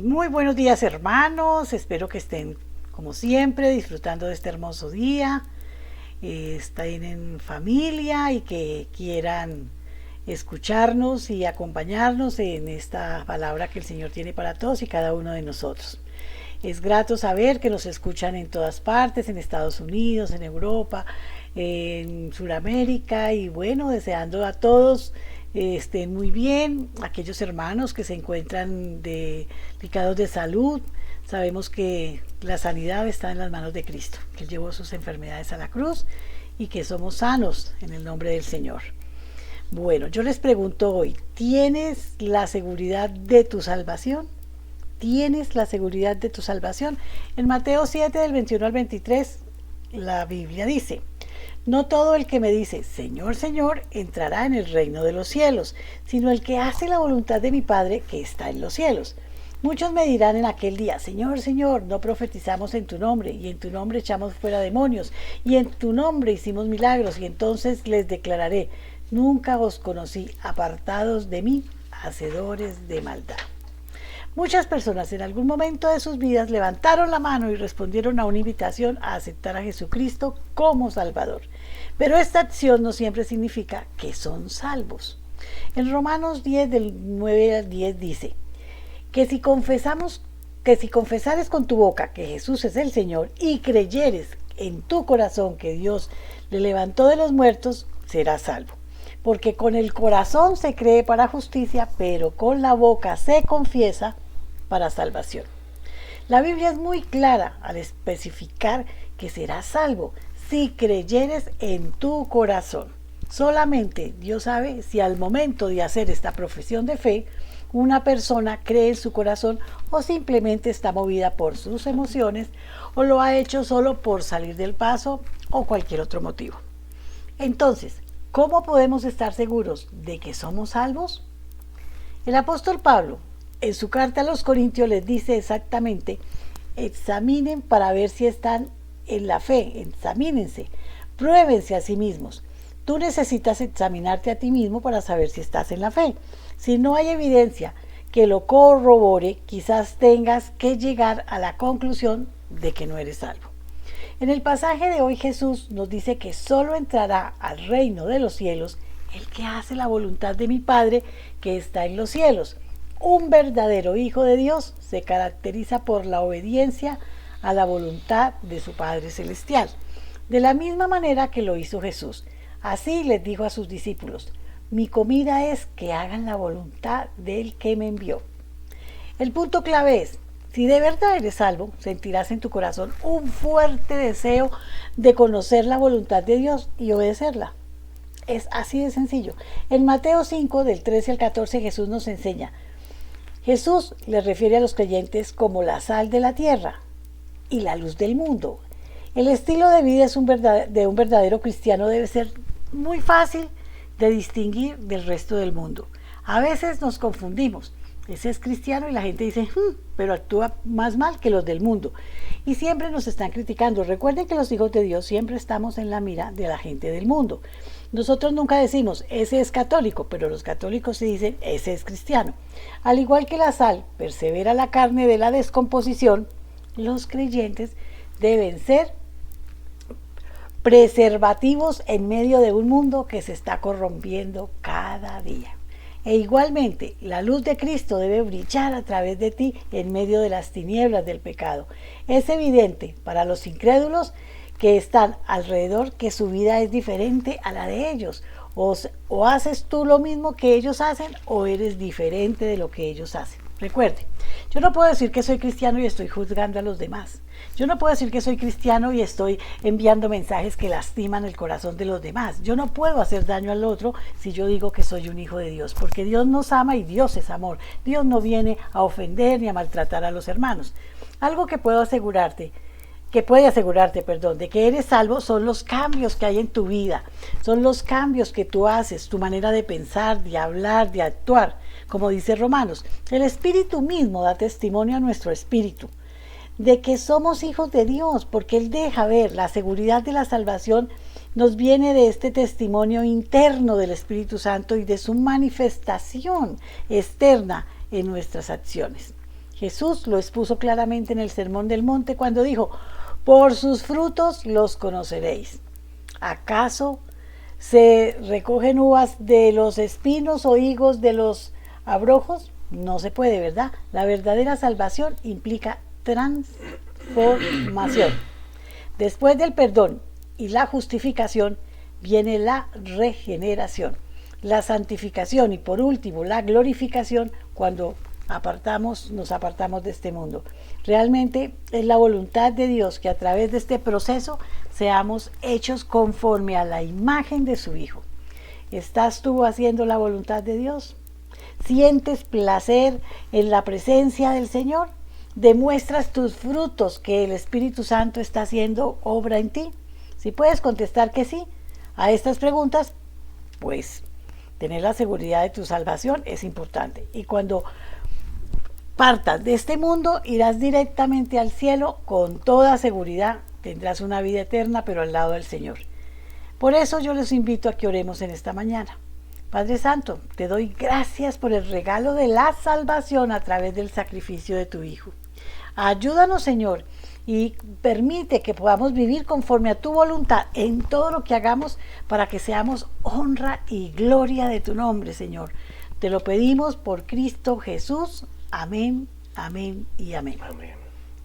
Muy buenos días, hermanos, espero que estén como siempre disfrutando de este hermoso día, estén en familia y que quieran escucharnos y acompañarnos en esta palabra que el Señor tiene para todos y cada uno de nosotros. Es grato saber que nos escuchan en todas partes, en Estados Unidos, en Europa, en Sudamérica, y bueno, deseando a todos estén muy bien, aquellos hermanos que se encuentran delicados de salud. Sabemos que la sanidad está en las manos de Cristo, que Él llevó sus enfermedades a la cruz y que somos sanos en el nombre del Señor. Bueno, yo les pregunto hoy, ¿tienes la seguridad de tu salvación? ¿Tienes la seguridad de tu salvación? En Mateo 7, del 21 al 23, la Biblia dice: no todo el que me dice, Señor, Señor, entrará en el reino de los cielos, sino el que hace la voluntad de mi Padre que está en los cielos. Muchos me dirán en aquel día, Señor, Señor, no profetizamos en tu nombre, y en tu nombre echamos fuera demonios, y en tu nombre hicimos milagros, y entonces les declararé, nunca os conocí, apartados de mí, hacedores de maldad. Muchas personas en algún momento de sus vidas levantaron la mano y respondieron a una invitación a aceptar a Jesucristo como Salvador. Pero esta acción no siempre significa que son salvos. En Romanos 10, del 9 al 10 dice que si confesares con tu boca que Jesús es el Señor y creyeres en tu corazón que Dios le levantó de los muertos, serás salvo. Porque con el corazón se cree para justicia, pero con la boca se confiesa para salvación. La Biblia es muy clara al especificar que serás salvo si creyeres en tu corazón. Solamente Dios sabe si al momento de hacer esta profesión de fe, una persona cree en su corazón o simplemente está movida por sus emociones o lo ha hecho solo por salir del paso o cualquier otro motivo. Entonces, ¿cómo podemos estar seguros de que somos salvos? El apóstol Pablo, en su carta a los Corintios, les dice exactamente: examinen para ver si están en la fe, examínense, pruébense a sí mismos. Tú necesitas examinarte a ti mismo para saber si estás en la fe. Si no hay evidencia que lo corrobore, quizás tengas que llegar a la conclusión de que no eres salvo. En el pasaje de hoy Jesús nos dice que solo entrará al reino de los cielos el que hace la voluntad de mi Padre que está en los cielos. Un verdadero hijo de Dios se caracteriza por la obediencia a la voluntad de su Padre Celestial, de la misma manera que lo hizo Jesús. Así les dijo a sus discípulos: mi comida es que hagan la voluntad del que me envió. El punto clave es: si de verdad eres salvo, sentirás en tu corazón un fuerte deseo de conocer la voluntad de Dios y obedecerla. Es así de sencillo. En Mateo 5, del 13 al 14, Jesús nos enseña. Jesús le refiere a los creyentes como la sal de la tierra y la luz del mundo. El estilo de vida de un verdadero cristiano debe ser muy fácil de distinguir del resto del mundo. A veces nos confundimos. Ese es cristiano y la gente dice, pero actúa más mal que los del mundo. Y siempre nos están criticando. Recuerden que los hijos de Dios siempre estamos en la mira de la gente del mundo. Nosotros nunca decimos, ese es católico, pero los católicos sí dicen, ese es cristiano. Al igual que la sal persevera la carne de la descomposición, los creyentes deben ser preservativos en medio de un mundo que se está corrompiendo cada día. E igualmente, la luz de Cristo debe brillar a través de ti en medio de las tinieblas del pecado. Es evidente para los incrédulos que están alrededor que su vida es diferente a la de ellos. O haces tú lo mismo que ellos hacen o eres diferente de lo que ellos hacen. Recuerde, yo no puedo decir que soy cristiano y estoy juzgando a los demás. Yo no puedo decir que soy cristiano y estoy enviando mensajes que lastiman el corazón de los demás. Yo no puedo hacer daño al otro si yo digo que soy un hijo de Dios, porque Dios nos ama y Dios es amor. Dios no viene a ofender ni a maltratar a los hermanos. Algo que puede asegurarte, de que eres salvo son los cambios que hay en tu vida, son los cambios que tú haces, tu manera de pensar, de hablar, de actuar. Como dice Romanos, el Espíritu mismo da testimonio a nuestro espíritu de que somos hijos de Dios, porque Él deja ver la seguridad de la salvación nos viene de este testimonio interno del Espíritu Santo y de su manifestación externa en nuestras acciones. Jesús lo expuso claramente en el Sermón del Monte cuando dijo: por sus frutos los conoceréis. ¿Acaso se recogen uvas de los espinos o higos de los abrojos? No se puede, ¿verdad? La verdadera salvación implica transformación. Después del perdón y la justificación viene la regeneración, la santificación y por último la glorificación cuando nos apartamos de este mundo. Realmente es la voluntad de Dios que a través de este proceso seamos hechos conforme a la imagen de su Hijo. ¿Estás tú haciendo la voluntad de Dios? ¿Sientes placer en la presencia del Señor? ¿Demuestras tus frutos que el Espíritu Santo está haciendo obra en ti? Si puedes contestar que sí a estas preguntas, pues tener la seguridad de tu salvación es importante. Y cuando partas de este mundo, irás directamente al cielo con toda seguridad. Tendrás una vida eterna, pero al lado del Señor. Por eso yo les invito a que oremos en esta mañana. Padre Santo, te doy gracias por el regalo de la salvación a través del sacrificio de tu Hijo. Ayúdanos, Señor, y permite que podamos vivir conforme a tu voluntad en todo lo que hagamos para que seamos honra y gloria de tu nombre, Señor. Te lo pedimos por Cristo Jesús. Amén, amén y amén. Amén.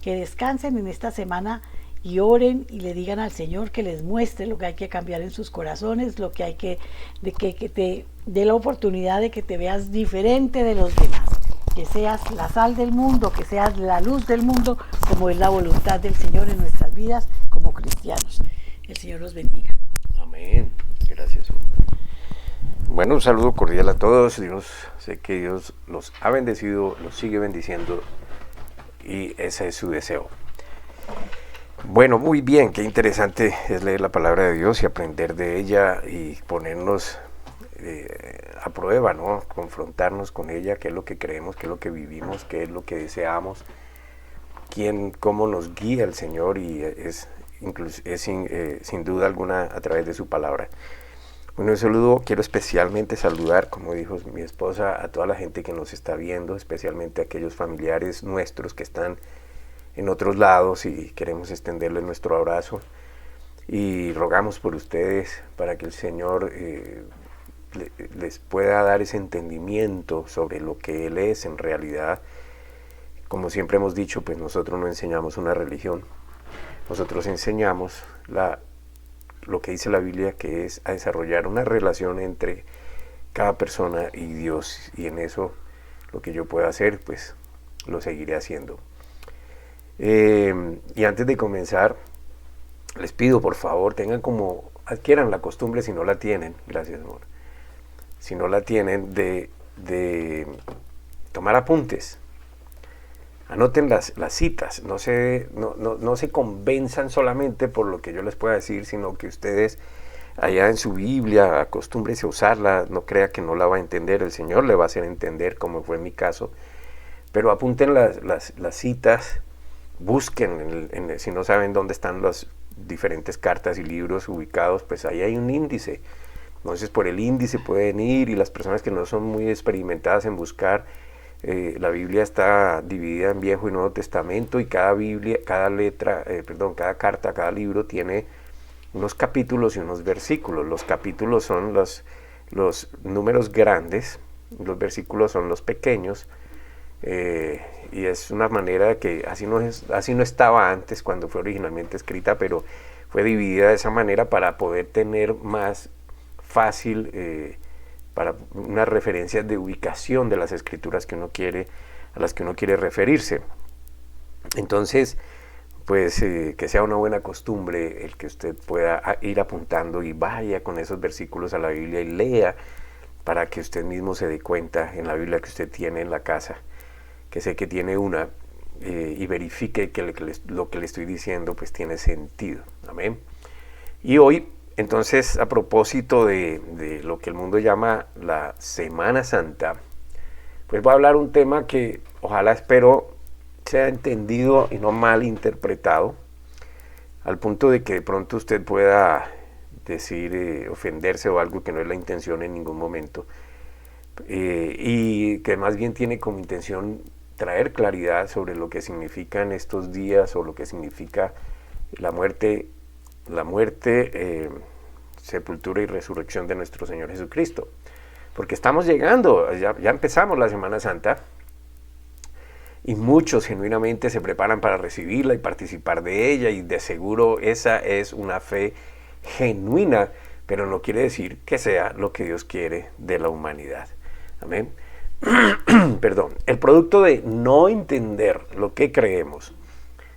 Que descansen en esta semana y oren y le digan al Señor que les muestre lo que hay que cambiar en sus corazones, lo que hay que te dé la oportunidad de que te veas diferente de los demás, que seas la sal del mundo, que seas la luz del mundo, como es la voluntad del Señor en nuestras vidas como cristianos. El Señor los bendiga. Amén. Gracias. Bueno, un saludo cordial a todos. Sé que Dios los ha bendecido, los sigue bendiciendo y ese es su deseo. Bueno, muy bien, qué interesante es leer la palabra de Dios y aprender de ella y ponernos a prueba, ¿no? Confrontarnos con ella, qué es lo que creemos, qué es lo que vivimos, qué es lo que deseamos, cómo nos guía el Señor y es sin duda alguna a través de su palabra. Bueno, quiero especialmente saludar, como dijo mi esposa, a toda la gente que nos está viendo, especialmente a aquellos familiares nuestros que están en otros lados y queremos extenderles nuestro abrazo y rogamos por ustedes para que el Señor les pueda dar ese entendimiento sobre lo que Él es en realidad. Como siempre hemos dicho, pues nosotros no enseñamos una religión, nosotros enseñamos lo que dice la Biblia, que es a desarrollar una relación entre cada persona y Dios, y en eso lo que yo pueda hacer, pues lo seguiré haciendo. Y antes de comenzar, les pido por favor, adquieran la costumbre, si no la tienen, gracias amor, si no la tienen, de tomar apuntes. Anoten las citas, no se convenzan solamente por lo que yo les pueda decir, sino que ustedes allá en su Biblia acostúmbrense a usarla, no crea que no la va a entender, el Señor le va a hacer entender, como fue en mi caso, pero apunten las citas, busquen, si no saben dónde están las diferentes cartas y libros ubicados, pues ahí hay un índice, entonces por el índice pueden ir, y las personas que no son muy experimentadas en buscar, la Biblia está dividida en Viejo y Nuevo Testamento, y cada carta, cada libro tiene unos capítulos y unos versículos. Los capítulos son los números grandes, los versículos son los pequeños, y es una manera que así no estaba antes cuando fue originalmente escrita, pero fue dividida de esa manera para poder tener más fácil para unas referencias de ubicación de las escrituras a las que uno quiere referirse. Entonces, pues que sea una buena costumbre el que usted pueda ir apuntando y vaya con esos versículos a la Biblia y lea, para que usted mismo se dé cuenta en la Biblia que usted tiene en la casa, que sé que tiene una, y verifique que lo que le estoy diciendo pues tiene sentido. Amén. Y hoy, entonces, a propósito de lo que el mundo llama la Semana Santa, pues voy a hablar un tema que espero sea entendido y no mal interpretado, al punto de que de pronto usted pueda decir, ofenderse o algo, que no es la intención en ningún momento, y que más bien tiene como intención traer claridad sobre lo que significan estos días o lo que significa la muerte, sepultura y resurrección de nuestro Señor Jesucristo. Porque estamos llegando, ya empezamos la Semana Santa, y muchos genuinamente se preparan para recibirla y participar de ella, y de seguro esa es una fe genuina, pero no quiere decir que sea lo que Dios quiere de la humanidad. Amén. Perdón. El producto de no entender lo que creemos,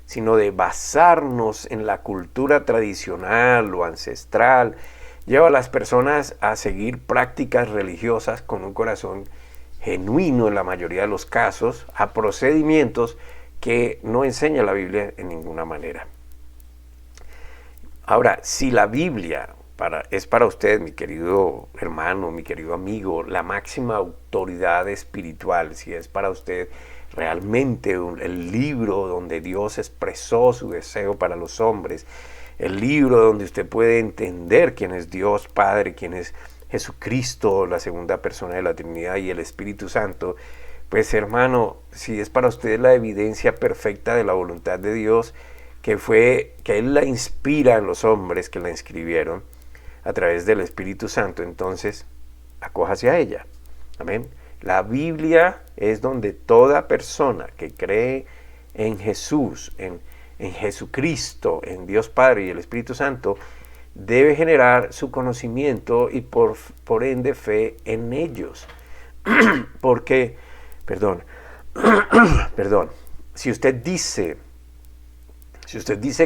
sino de basarnos en la cultura tradicional o ancestral, lleva a las personas a seguir prácticas religiosas con un corazón genuino en la mayoría de los casos, a procedimientos que no enseña la Biblia en ninguna manera. Ahora, si la Biblia es para usted, mi querido hermano, mi querido amigo, la máxima autoridad espiritual, si es para usted realmente el libro donde Dios expresó su deseo para los hombres, el libro donde usted puede entender quién es Dios Padre, quién es Jesucristo, la segunda persona de la Trinidad, y el Espíritu Santo, pues hermano, si es para usted la evidencia perfecta de la voluntad de Dios, que Él la inspira en los hombres que la escribieron a través del Espíritu Santo, entonces acójase a ella. Amén. La Biblia es donde toda persona que cree en Jesús, en Jesucristo, en Dios Padre y el Espíritu Santo, debe generar su conocimiento y por ende fe en ellos. Porque, perdón, si usted dice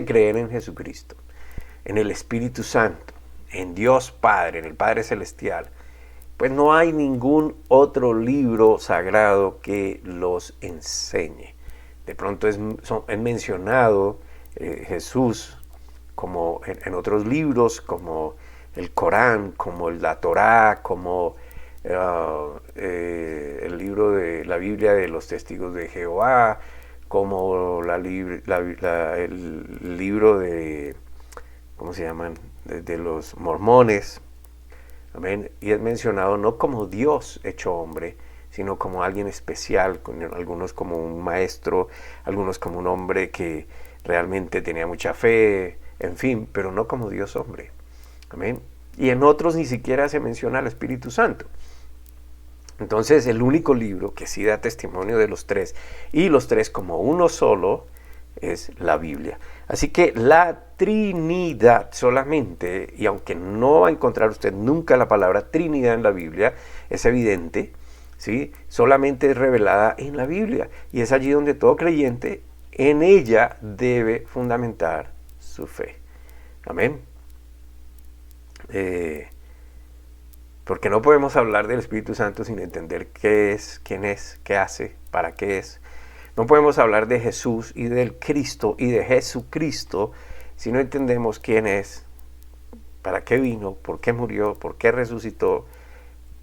creer en Jesucristo, en el Espíritu Santo, en Dios Padre, en el Padre Celestial, pues no hay ningún otro libro sagrado que los enseñe. De pronto es mencionado Jesús como en otros libros, como el Corán, como la Torá, como el libro de la Biblia de los Testigos de Jehová, como el libro de, ¿cómo se llaman?, de los mormones. Amén. Y es mencionado no como Dios hecho hombre, sino como alguien especial, algunos como un maestro, algunos como un hombre que realmente tenía mucha fe, en fin, pero no como Dios hombre. Amén. Y en otros ni siquiera se menciona al Espíritu Santo. Entonces, el único libro que sí da testimonio de los tres, y los tres como uno solo, es la Biblia. Así que la Trinidad solamente, y aunque no va a encontrar usted nunca la palabra Trinidad en la Biblia, es evidente, ¿sí?, solamente es revelada en la Biblia. Y es allí donde todo creyente en ella debe fundamentar su fe. Amén. Porque no podemos hablar del Espíritu Santo sin entender qué es, quién es, qué hace, para qué es. No podemos hablar de Jesús y del Cristo y de Jesucristo si no entendemos quién es, para qué vino, por qué murió, por qué resucitó,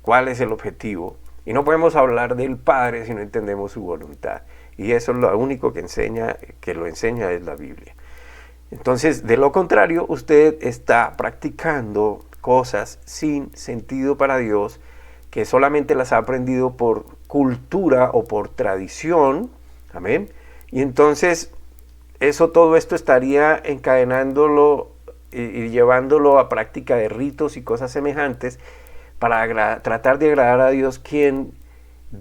cuál es el objetivo. Y no podemos hablar del Padre si no entendemos su voluntad. Y eso es lo único que lo enseña es la Biblia. Entonces, de lo contrario, usted está practicando cosas sin sentido para Dios, que solamente las ha aprendido por cultura o por tradición. Amén. Y entonces, todo esto estaría encadenándolo y llevándolo a práctica de ritos y cosas semejantes para tratar de agradar a Dios, quien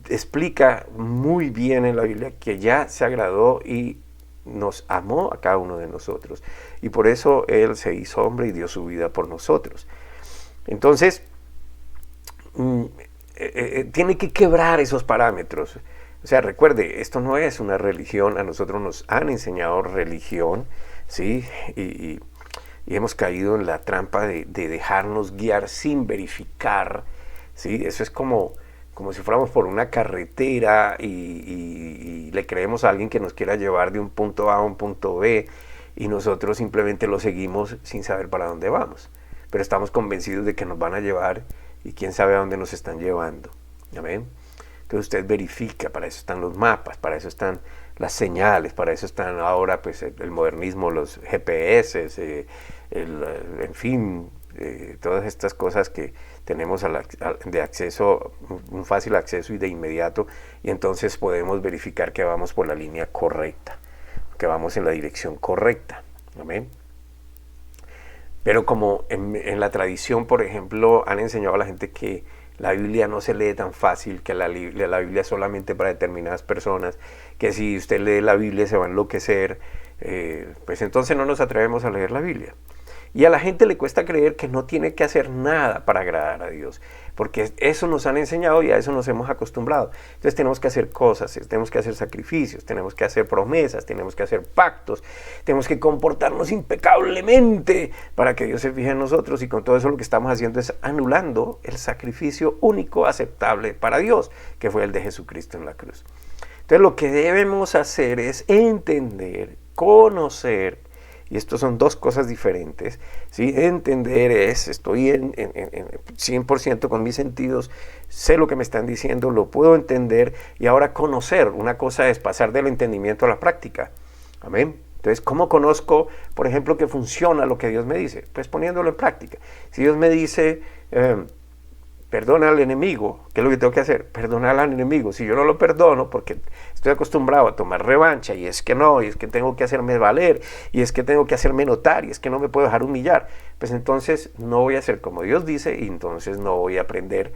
explica muy bien en la Biblia que ya se agradó y nos amó a cada uno de nosotros. Y por eso Él se hizo hombre y dio su vida por nosotros. Entonces, tiene que quebrar esos parámetros. O sea, recuerde, esto no es una religión. A nosotros nos han enseñado religión, ¿sí? Y hemos caído en la trampa de dejarnos guiar sin verificar, ¿sí? Eso es como si fuéramos por una carretera y le creemos a alguien que nos quiera llevar de un punto A a un punto B, y nosotros simplemente lo seguimos sin saber para dónde vamos. Pero estamos convencidos de que nos van a llevar, y quién sabe a dónde nos están llevando. ¿Amén? Entonces usted verifica, para eso están los mapas, para eso están las señales, para eso están ahora pues el modernismo, los GPS, en fin, todas estas cosas que tenemos de acceso, un fácil acceso y de inmediato, y entonces podemos verificar que vamos por la línea correcta, que vamos en la dirección correcta. Amén. Pero como en la tradición, por ejemplo, han enseñado a la gente que la Biblia no se lee tan fácil, que la Biblia es solamente para determinadas personas, que si usted lee la Biblia se va a enloquecer, pues entonces no nos atrevemos a leer la Biblia. Y a la gente le cuesta creer que no tiene que hacer nada para agradar a Dios, porque eso nos han enseñado y a eso nos hemos acostumbrado. Entonces tenemos que hacer cosas, tenemos que hacer sacrificios, tenemos que hacer promesas, tenemos que hacer pactos, tenemos que comportarnos impecablemente para que Dios se fije en nosotros, y con todo eso lo que estamos haciendo es anulando el sacrificio único aceptable para Dios, que fue el de Jesucristo en la cruz. Entonces lo que debemos hacer es entender, conocer. Y esto son dos cosas diferentes, ¿sí? Entender es, estoy en 100% con mis sentidos, sé lo que me están diciendo, lo puedo entender, y ahora conocer. Una cosa es pasar del entendimiento a la práctica. Amén. Entonces, ¿cómo conozco, por ejemplo, que funciona lo que Dios me dice? Pues poniéndolo en práctica. Si Dios me dice, perdona al enemigo, ¿qué es lo que tengo que hacer? Perdonar al enemigo. Si yo no lo perdono porque estoy acostumbrado a tomar revancha, y es que no, y es que tengo que hacerme valer, y es que tengo que hacerme notar, y es que no me puedo dejar humillar, pues entonces no voy a hacer como Dios dice, y entonces no voy a aprender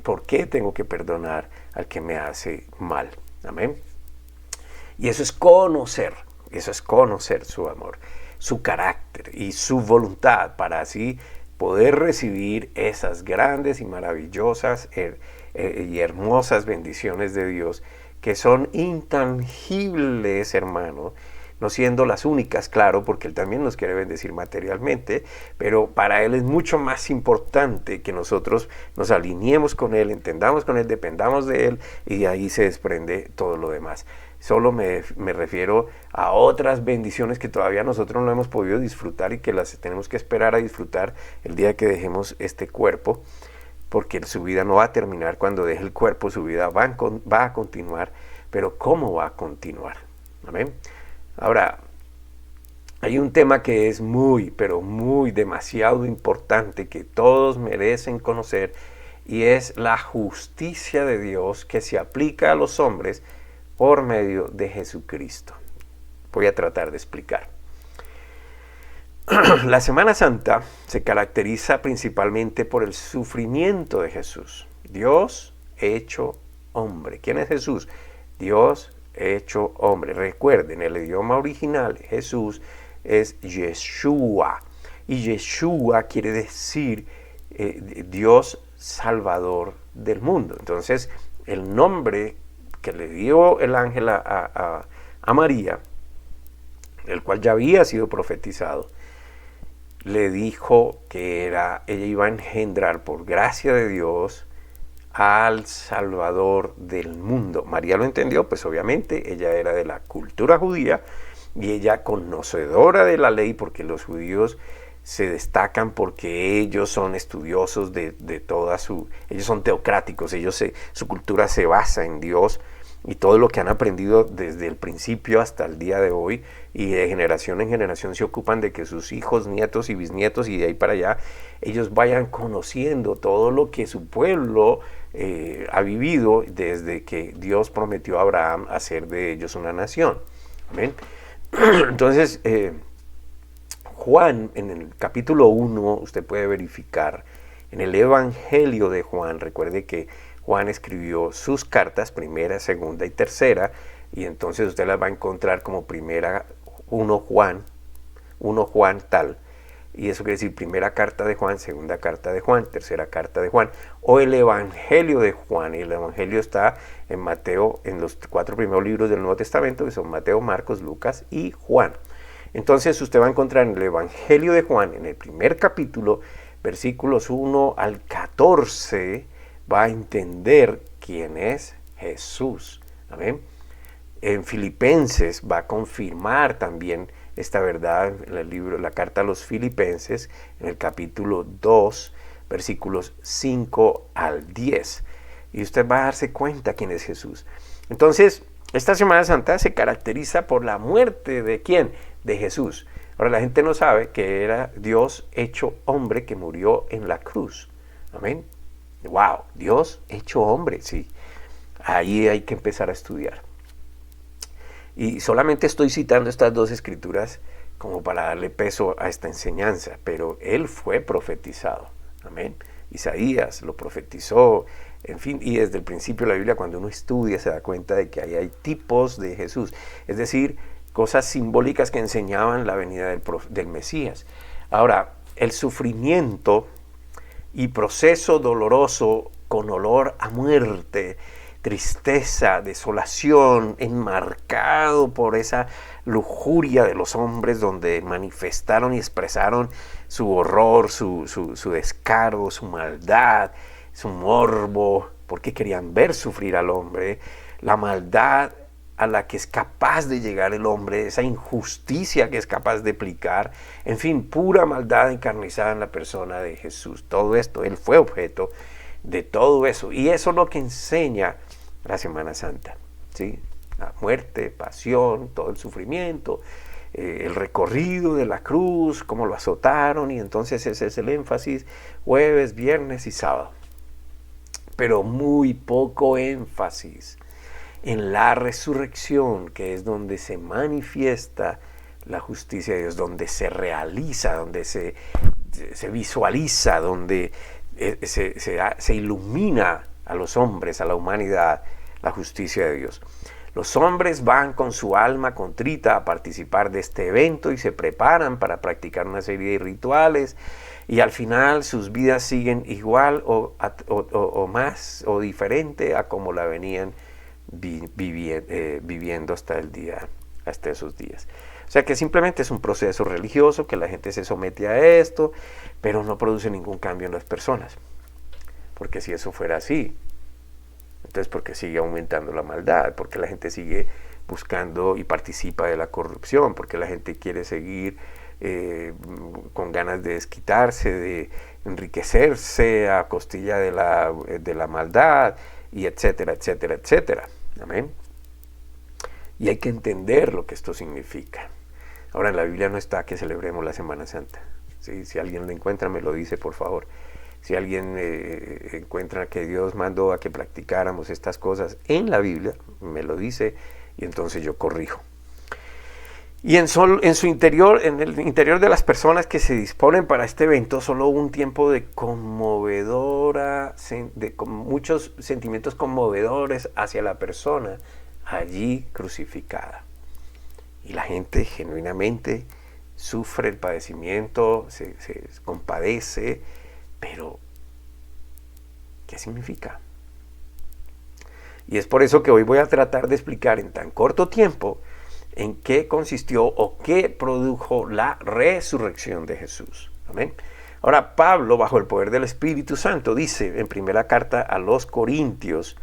por qué tengo que perdonar al que me hace mal. Amén. Y eso es conocer su amor, su carácter y su voluntad, para así poder recibir esas grandes y maravillosas y hermosas bendiciones de Dios, que son intangibles, hermano, no siendo las únicas, claro, porque Él también nos quiere bendecir materialmente, pero para Él es mucho más importante que nosotros nos alineemos con Él, entendamos con Él, dependamos de Él, y de ahí se desprende todo lo demás. Solo me refiero a otras bendiciones que todavía nosotros no hemos podido disfrutar y que las tenemos que esperar a disfrutar el día que dejemos este cuerpo, porque su vida no va a terminar cuando deje el cuerpo, su vida va a continuar, pero ¿cómo va a continuar? ¿Amén? Ahora, hay un tema que es muy, pero muy demasiado importante, que todos merecen conocer, y es la justicia de Dios que se aplica a los hombres por medio de Jesucristo. Voy a tratar de explicar. La Semana Santa se caracteriza principalmente por el sufrimiento de Jesús. Dios hecho hombre. ¿Quién es Jesús? Dios hecho hombre. Recuerden, el idioma original Jesús es Yeshua. Y Yeshua quiere decir Dios Salvador del mundo. Entonces, el nombre que le dio el ángel a María, el cual ya había sido profetizado, le dijo que ella iba a engendrar por gracia de Dios al Salvador del mundo. María lo entendió, pues obviamente ella era de la cultura judía, y ella conocedora de la ley, porque los judíos se destacan porque ellos son estudiosos de toda ellos son teocráticos, su cultura se basa en Dios, y todo lo que han aprendido desde el principio hasta el día de hoy, y de generación en generación se ocupan de que sus hijos, nietos y bisnietos, y de ahí para allá, ellos vayan conociendo todo lo que su pueblo ha vivido desde que Dios prometió a Abraham hacer de ellos una nación. ¿Amén? Entonces, Juan, en el capítulo 1, usted puede verificar, en el Evangelio de Juan, recuerde que Juan escribió sus cartas, primera, segunda y tercera, y entonces usted las va a encontrar como primera 1 Juan tal, y eso quiere decir primera carta de Juan, segunda carta de Juan, tercera carta de Juan, o el Evangelio de Juan. Y el Evangelio está en Mateo, en los 4 primeros libros del Nuevo Testamento, que son Mateo, Marcos, Lucas y Juan. Entonces usted va a encontrar en el Evangelio de Juan, en el primer capítulo, versículos 1 al 14, va a entender quién es Jesús. Amén. En Filipenses va a confirmar también esta verdad en el libro, la carta a los Filipenses, en el capítulo 2, versículos 5 al 10. Y usted va a darse cuenta quién es Jesús. Entonces, esta Semana Santa se caracteriza por la muerte de ¿quién? De Jesús. Ahora la gente no sabe que era Dios hecho hombre que murió en la cruz. Amén. Wow, Dios hecho hombre, sí. Ahí hay que empezar a estudiar. Y solamente estoy citando estas dos escrituras como para darle peso a esta enseñanza, pero él fue profetizado. Amén. Isaías lo profetizó, en fin, y desde el principio de la Biblia, cuando uno estudia, se da cuenta de que ahí hay tipos de Jesús, es decir, cosas simbólicas que enseñaban la venida del Mesías. Ahora, el sufrimiento y proceso doloroso con olor a muerte, tristeza, desolación, enmarcado por esa lujuria de los hombres donde manifestaron y expresaron su horror, su descaro, su maldad, su morbo, porque querían ver sufrir al hombre, la maldad a la que es capaz de llegar el hombre, esa injusticia que es capaz de aplicar, en fin, pura maldad encarnizada en la persona de Jesús. Todo esto, él fue objeto de todo eso, y eso es lo que enseña la Semana Santa, ¿sí? La muerte, pasión, todo el sufrimiento, el recorrido de la cruz, cómo lo azotaron, y entonces ese es el énfasis, jueves, viernes y sábado. Pero muy poco énfasis en la resurrección, que es donde se manifiesta la justicia de Dios, donde se realiza, donde se visualiza, donde se ilumina a los hombres, a la humanidad, la justicia de Dios. Los hombres van con su alma contrita a participar de este evento y se preparan para practicar una serie de rituales, y al final sus vidas siguen igual o más o diferente a como la venían viviendo hasta esos días. O sea que simplemente es un proceso religioso, que la gente se somete a esto, pero no produce ningún cambio en las personas. Porque si eso fuera así, entonces ¿por qué sigue aumentando la maldad? ¿Por qué la gente sigue buscando y participa de la corrupción? ¿Por qué la gente quiere seguir con ganas de desquitarse, de enriquecerse a costilla de la maldad, y etcétera, etcétera, etcétera? Amén. Y hay que entender lo que esto significa. Ahora, en la Biblia no está que celebremos la Semana Santa. ¿Sí? Si alguien lo encuentra, me lo dice, por favor. Si alguien encuentra que Dios mandó a que practicáramos estas cosas en la Biblia, me lo dice, y entonces yo corrijo. Y en su interior, en el interior de las personas que se disponen para este evento, solo hubo un tiempo de muchos sentimientos conmovedores hacia la persona allí crucificada. Y la gente genuinamente sufre el padecimiento, se compadece, pero ¿qué significa? Y es por eso que hoy voy a tratar de explicar en tan corto tiempo en qué consistió o qué produjo la resurrección de Jesús. Amén. Ahora, Pablo, bajo el poder del Espíritu Santo, dice en primera carta a los Corintios,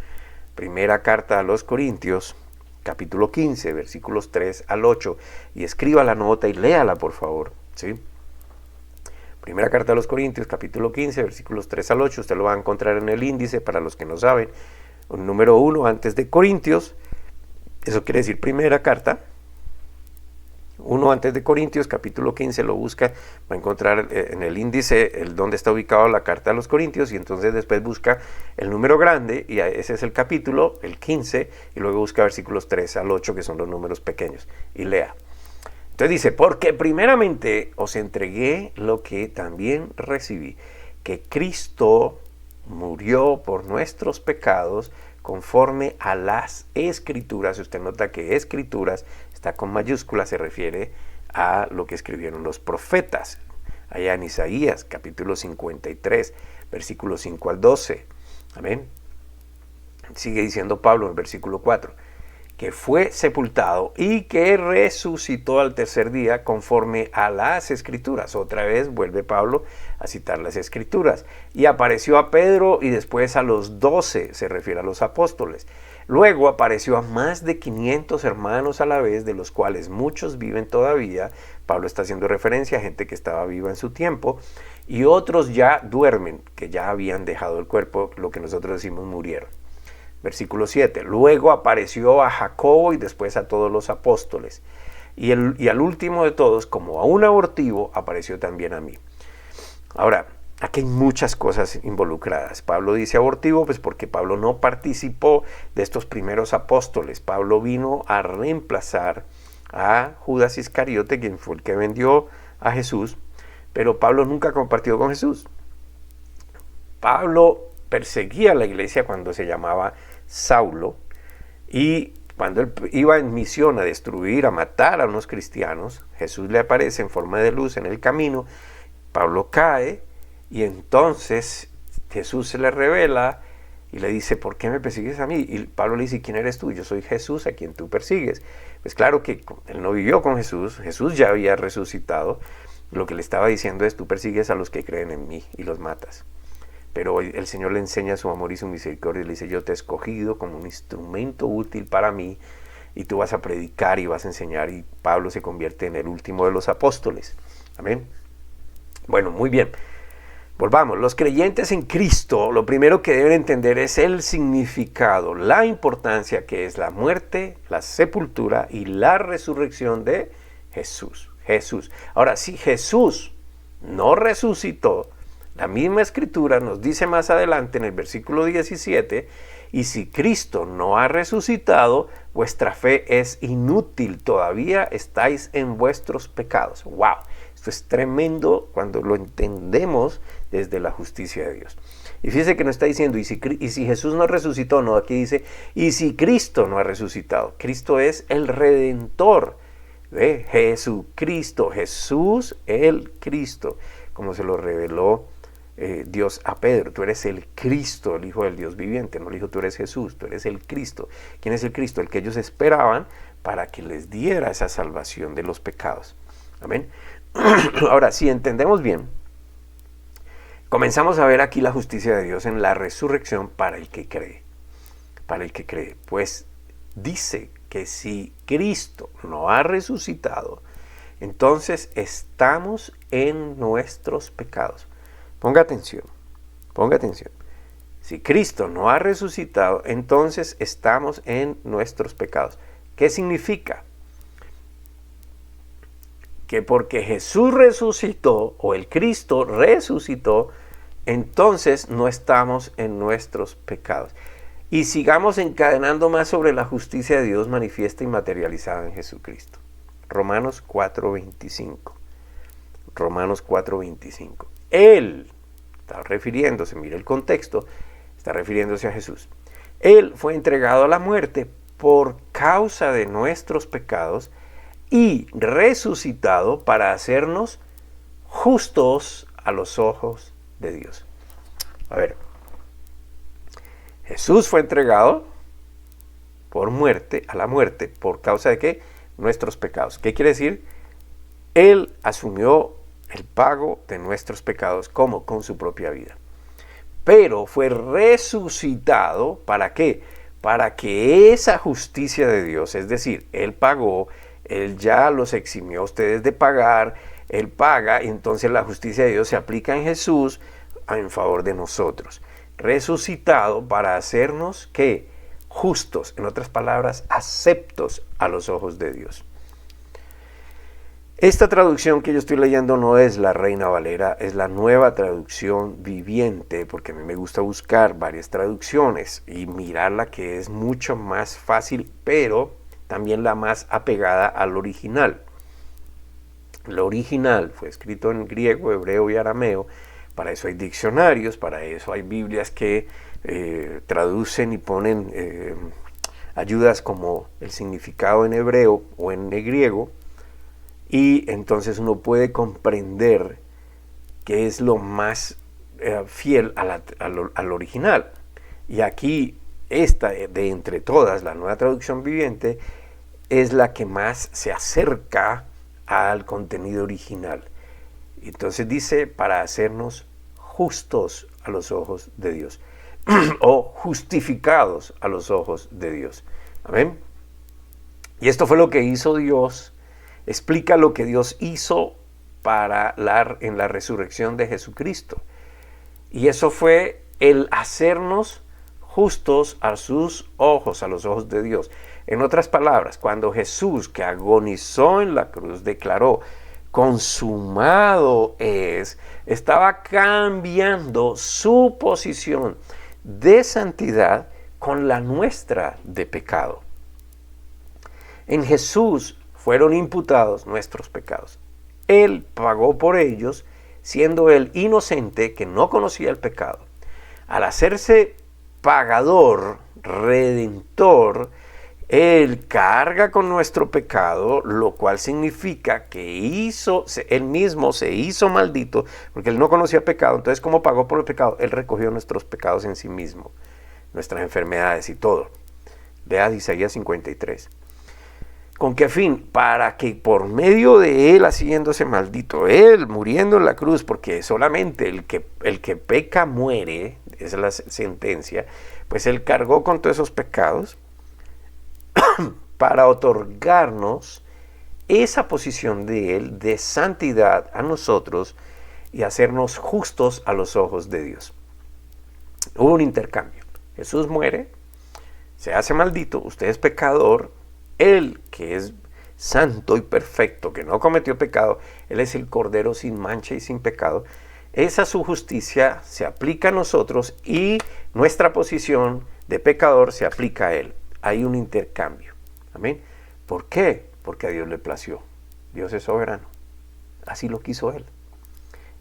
capítulo 15, versículos 3 al 8, y escriba la nota y léala, por favor, ¿sí? Primera carta a los Corintios, capítulo 15, versículos 3 al 8, usted lo va a encontrar en el índice, para los que no saben, un número 1 antes de Corintios, eso quiere decir primera carta, 1 antes de Corintios, capítulo 15, lo busca, va a encontrar en el índice donde está ubicado la carta a los Corintios, y entonces después busca el número grande, y ese es el capítulo, el 15, y luego busca versículos 3 al 8, que son los números pequeños, y lea. Entonces dice, porque primeramente os entregué lo que también recibí, que Cristo murió por nuestros pecados conforme a las Escrituras. Usted nota que Escrituras está con mayúsculas, se refiere a lo que escribieron los profetas, allá en Isaías, capítulo 53, versículos 5 al 12. Amén. Sigue diciendo Pablo en versículo 4, que fue sepultado y que resucitó al tercer día conforme a las Escrituras. Otra vez vuelve Pablo a citar las Escrituras. Y apareció a Pedro y después a los 12, se refiere a los apóstoles. Luego apareció a más de 500 hermanos a la vez, de los cuales muchos viven todavía. Pablo está haciendo referencia a gente que estaba viva en su tiempo. Y otros ya duermen, que ya habían dejado el cuerpo, lo que nosotros decimos murieron. Versículo 7. Luego apareció a Jacobo y después a todos los apóstoles. y al último de todos, como a un abortivo, apareció también a mí. Ahora, aquí hay muchas cosas involucradas. Pablo dice abortivo, pues porque Pablo no participó de estos primeros apóstoles. Pablo vino a reemplazar a Judas Iscariote, quien fue el que vendió a Jesús, pero Pablo nunca compartió con Jesús. Pablo perseguía a la iglesia cuando se llamaba Saulo, y cuando él iba en misión a destruir, a matar a unos cristianos, Jesús le aparece en forma de luz en el camino, Pablo cae, y entonces Jesús se le revela y le dice, ¿por qué me persigues a mí? Y Pablo le dice, ¿quién eres tú? Yo soy Jesús a quien tú persigues. Pues claro que él no vivió con Jesús, Jesús ya había resucitado, lo que le estaba diciendo es, tú persigues a los que creen en mí y los matas. Pero el Señor le enseña su amor y su misericordia y le dice, yo te he escogido como un instrumento útil para mí y tú vas a predicar y vas a enseñar, y Pablo se convierte en el último de los apóstoles. Amén. Bueno, muy bien. Volvamos. Los creyentes en Cristo, lo primero que deben entender es el significado, la importancia que es la muerte, la sepultura y la resurrección de Jesús. Jesús. Ahora, si Jesús no resucitó, la misma escritura nos dice más adelante en el versículo 17, y si Cristo no ha resucitado, vuestra fe es inútil, todavía estáis en vuestros pecados. ¡Wow! Esto es tremendo cuando lo entendemos desde la justicia de Dios. Y fíjese que no está diciendo, y si Jesús no resucitó, no, aquí dice, y si Cristo no ha resucitado. Cristo es el Redentor de Jesucristo, Jesús el Cristo, como se lo reveló Dios a Pedro. Tú eres el Cristo, el Hijo del Dios viviente. No le dijo tú eres Jesús, tú eres el Cristo. ¿Quién es el Cristo? El que ellos esperaban para que les diera esa salvación de los pecados. Amén. Ahora, si entendemos bien, comenzamos a ver aquí la justicia de Dios en la resurrección para el que cree. Para el que cree. Pues dice que si Cristo no ha resucitado, entonces estamos en nuestros pecados. Ponga atención, ponga atención. Si Cristo no ha resucitado, entonces estamos en nuestros pecados. ¿Qué significa? Que porque Jesús resucitó, o el Cristo resucitó, entonces no estamos en nuestros pecados. Y sigamos encadenando más sobre la justicia de Dios manifiesta y materializada en Jesucristo. Romanos 4:25. Romanos 4:25. Él, está refiriéndose, mire el contexto, está refiriéndose a Jesús. Él fue entregado a la muerte por causa de nuestros pecados y resucitado para hacernos justos a los ojos de Dios. A ver, Jesús fue entregado por muerte, a la muerte, ¿por causa de qué? Nuestros pecados. ¿Qué quiere decir? Él asumió el pago de nuestros pecados, ¿cómo? Con su propia vida. Pero fue resucitado, ¿para qué? Para que esa justicia de Dios, es decir, Él pagó, Él ya los eximió a ustedes de pagar, Él paga, y entonces la justicia de Dios se aplica en Jesús en favor de nosotros. Resucitado para hacernos, ¿qué? Justos, en otras palabras, aceptos a los ojos de Dios. Esta traducción que yo estoy leyendo no es la Reina Valera, es la Nueva Traducción Viviente, porque a mí me gusta buscar varias traducciones y mirar la que es mucho más fácil, pero también la más apegada al original. Lo original fue escrito en griego, hebreo y arameo. Para eso hay diccionarios, para eso hay Biblias que traducen y ponen ayudas como el significado en hebreo o en griego, y entonces uno puede comprender qué es lo más fiel al original. Y aquí esta de entre todas, la Nueva Traducción Viviente, es la que más se acerca al contenido original. Entonces dice, para hacernos justos a los ojos de Dios, o justificados a los ojos de Dios. Amén. Y esto fue lo que hizo Dios, explica lo que Dios hizo en la resurrección de Jesucristo. Y eso fue el hacernos justos a sus ojos, a los ojos de Dios. En otras palabras, cuando Jesús, que agonizó en la cruz, declaró, consumado es, estaba cambiando su posición de santidad con la nuestra de pecado. En Jesús fueron imputados nuestros pecados. Él pagó por ellos, siendo él inocente, que no conocía el pecado. Al hacerse pagador, redentor, él carga con nuestro pecado, lo cual significa que él mismo se hizo maldito, porque él no conocía pecado. Entonces, como pagó por el pecado, él recogió nuestros pecados en sí mismo, nuestras enfermedades y todo. Lea Isaías 53. ¿Con qué fin? Para que por medio de él haciéndose maldito, él muriendo en la cruz, porque solamente el que peca muere, esa es la sentencia, pues él cargó con todos esos pecados para otorgarnos esa posición de él de santidad a nosotros y hacernos justos a los ojos de Dios. Hubo un intercambio. Jesús muere, se hace maldito, usted es pecador. Él, que es santo y perfecto, que no cometió pecado, Él es el Cordero sin mancha y sin pecado. Esa su justicia se aplica a nosotros y nuestra posición de pecador se aplica a Él. Hay un intercambio. Amén. ¿Por qué? Porque a Dios le plació. Dios es soberano. Así lo quiso Él.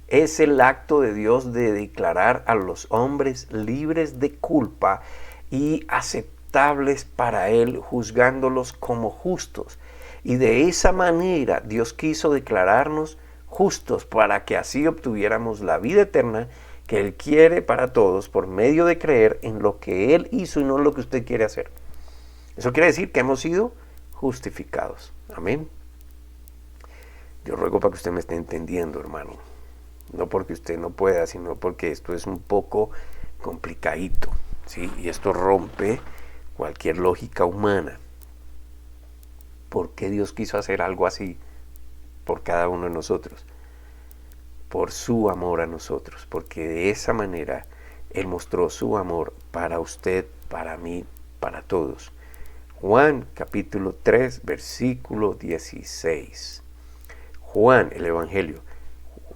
Es el acto de Dios de declarar a los hombres libres de culpa y aceptables para Él, juzgándolos como justos. Y de esa manera Dios quiso declararnos justos para que así obtuviéramos la vida eterna que Él quiere para todos por medio de creer en lo que Él hizo y no en lo que usted quiere hacer. Eso quiere decir que hemos sido justificados. Amén. Yo ruego para que usted me esté entendiendo, hermano. No porque usted no pueda, sino porque esto es un poco complicadito, ¿sí? Y esto rompe cualquier lógica humana. ¿Por qué Dios quiso hacer algo así por cada uno de nosotros? Por su amor a nosotros, porque de esa manera Él mostró su amor para usted, para mí, para todos. Juan capítulo 3, versículo 16. Juan, el Evangelio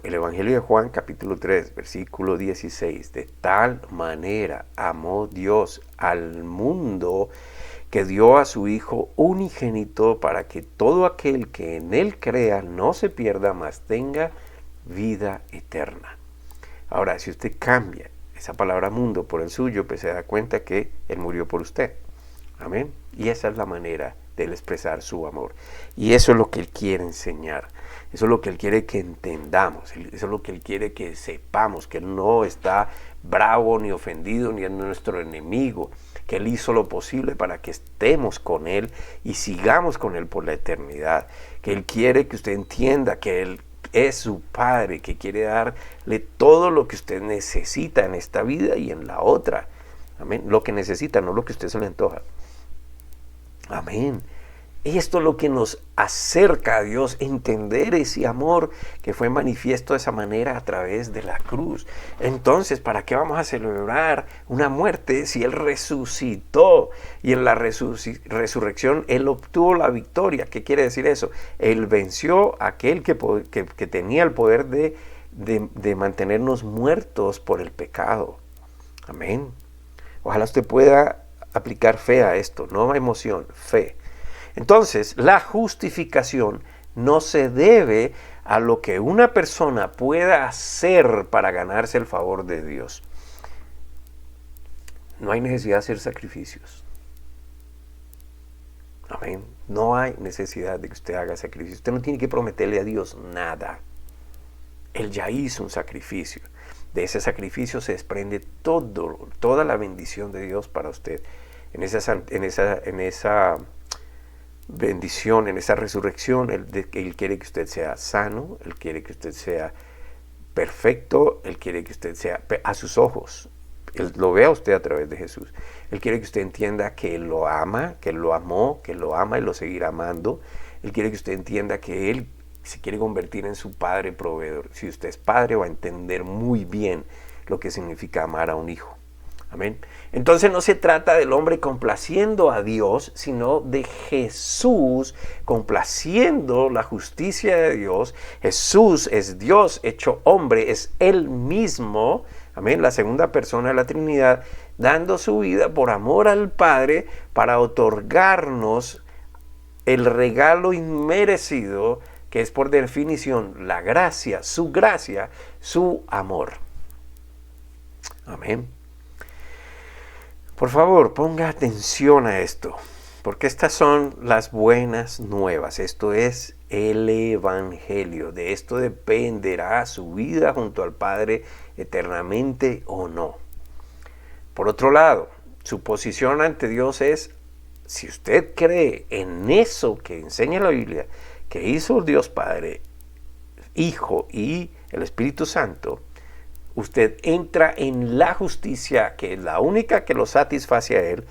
de Juan capítulo 3, versículo 16. De tal manera amó Dios al mundo que dio a su Hijo unigénito para que todo aquel que en Él crea no se pierda, mas tenga vida eterna. Ahora, si usted cambia esa palabra mundo por el suyo, pues se da cuenta que Él murió por usted. Amén. Y esa es la manera de Él expresar su amor. Y eso es lo que Él quiere enseñar. Eso es lo que Él quiere que entendamos. Eso es lo que Él quiere que sepamos. Que Él no está bravo ni ofendido ni es nuestro enemigo. Que Él hizo lo posible para que estemos con Él y sigamos con Él por la eternidad. Que Él quiere que usted entienda que Él es su Padre. Que quiere darle todo lo que usted necesita en esta vida y en la otra. Amén. Lo que necesita, no lo que a usted se le antoja. Amén. Esto es lo que nos acerca a Dios, entender ese amor que fue manifiesto de esa manera a través de la cruz. Entonces, ¿para qué vamos a celebrar una muerte si Él resucitó? Y en la resurrección Él obtuvo la victoria. ¿Qué quiere decir eso? Él venció a aquel que tenía el poder de mantenernos muertos por el pecado. Amén. Ojalá usted pueda aplicar fe a esto, no emoción, fe. Entonces, la justificación no se debe a lo que una persona pueda hacer para ganarse el favor de Dios. No hay necesidad de hacer sacrificios. Amén. No hay necesidad de que usted haga sacrificios. Usted no tiene que prometerle a Dios nada. Él ya hizo un sacrificio. De ese sacrificio se desprende toda la bendición de Dios para usted. En esa bendición, en esa resurrección, Él quiere que usted sea sano, Él quiere que usted sea perfecto, Él quiere que usted sea a sus ojos. Él lo ve a usted a través de Jesús. Él quiere que usted entienda que Él lo ama, que Él lo amó, que Él lo ama y lo seguirá amando. Él quiere que usted entienda que Él se quiere convertir en su padre proveedor. Si usted es padre, va a entender muy bien lo que significa amar a un hijo. Amén. Entonces no se trata del hombre complaciendo a Dios, sino de Jesús complaciendo la justicia de Dios. Jesús es Dios hecho hombre, es Él mismo, amén, la segunda persona de la Trinidad, dando su vida por amor al Padre para otorgarnos el regalo inmerecido que es por definición la gracia, su amor. Amén. Por favor, ponga atención a esto, porque estas son las buenas nuevas. Esto es el Evangelio. De esto dependerá su vida junto al Padre eternamente o no. Por otro lado, su posición ante Dios es, si usted cree en eso que enseña la Biblia, que hizo Dios Padre, Hijo y el Espíritu Santo, usted entra en la justicia, que es la única que lo satisface a Él,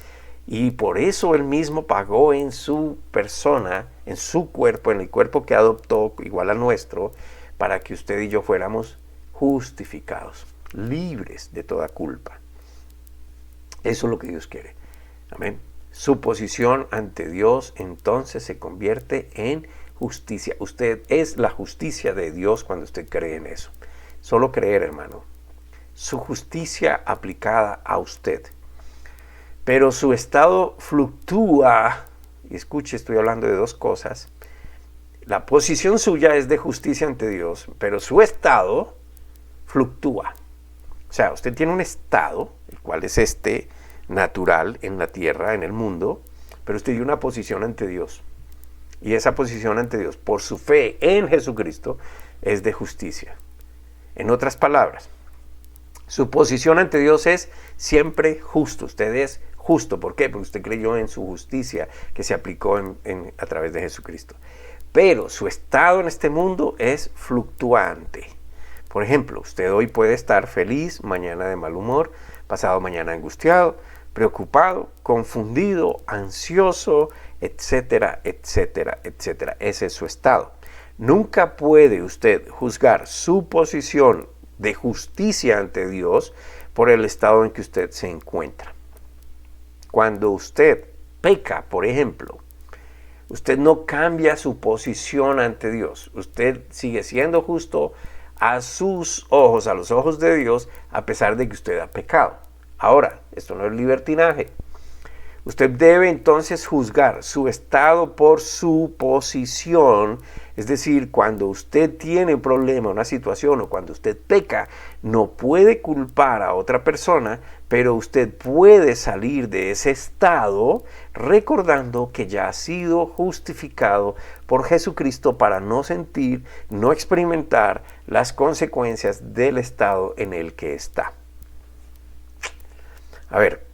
y por eso Él mismo pagó en su persona, en su cuerpo, en el cuerpo que adoptó igual a nuestro, para que usted y yo fuéramos justificados, libres de toda culpa. Eso es lo que Dios quiere. Amén. Su posición ante Dios entonces se convierte en justicia. Usted es la justicia de Dios cuando usted cree en eso. Solo creer, hermano. Su justicia aplicada a usted. Pero su estado fluctúa, y escuche, estoy hablando de dos cosas. La posición suya es de justicia ante Dios, pero su estado fluctúa. O sea, usted tiene un estado, el cual es este natural en la tierra, en el mundo, pero usted tiene una posición ante Dios. Y esa posición ante Dios, por su fe en Jesucristo, es de justicia. En otras palabras, su posición ante Dios es siempre justo. Usted es justo. ¿Por qué? Porque usted creyó en su justicia que se aplicó a través de Jesucristo. Pero su estado en este mundo es fluctuante. Por ejemplo, usted hoy puede estar feliz, mañana de mal humor, pasado mañana angustiado, preocupado, confundido, ansioso, etcétera, etcétera, etcétera. Ese es su estado. Nunca puede usted juzgar su posición de justicia ante Dios por el estado en que usted se encuentra. Cuando usted peca, por ejemplo, usted no cambia su posición ante Dios. Usted sigue siendo justo a sus ojos, a los ojos de Dios, a pesar de que usted ha pecado. Ahora, esto no es libertinaje. Usted debe entonces juzgar su estado por su posición. Es decir, cuando usted tiene un problema, una situación, o cuando usted peca, no puede culpar a otra persona, pero usted puede salir de ese estado recordando que ya ha sido justificado por Jesucristo para no sentir, no experimentar las consecuencias del estado en el que está. A ver,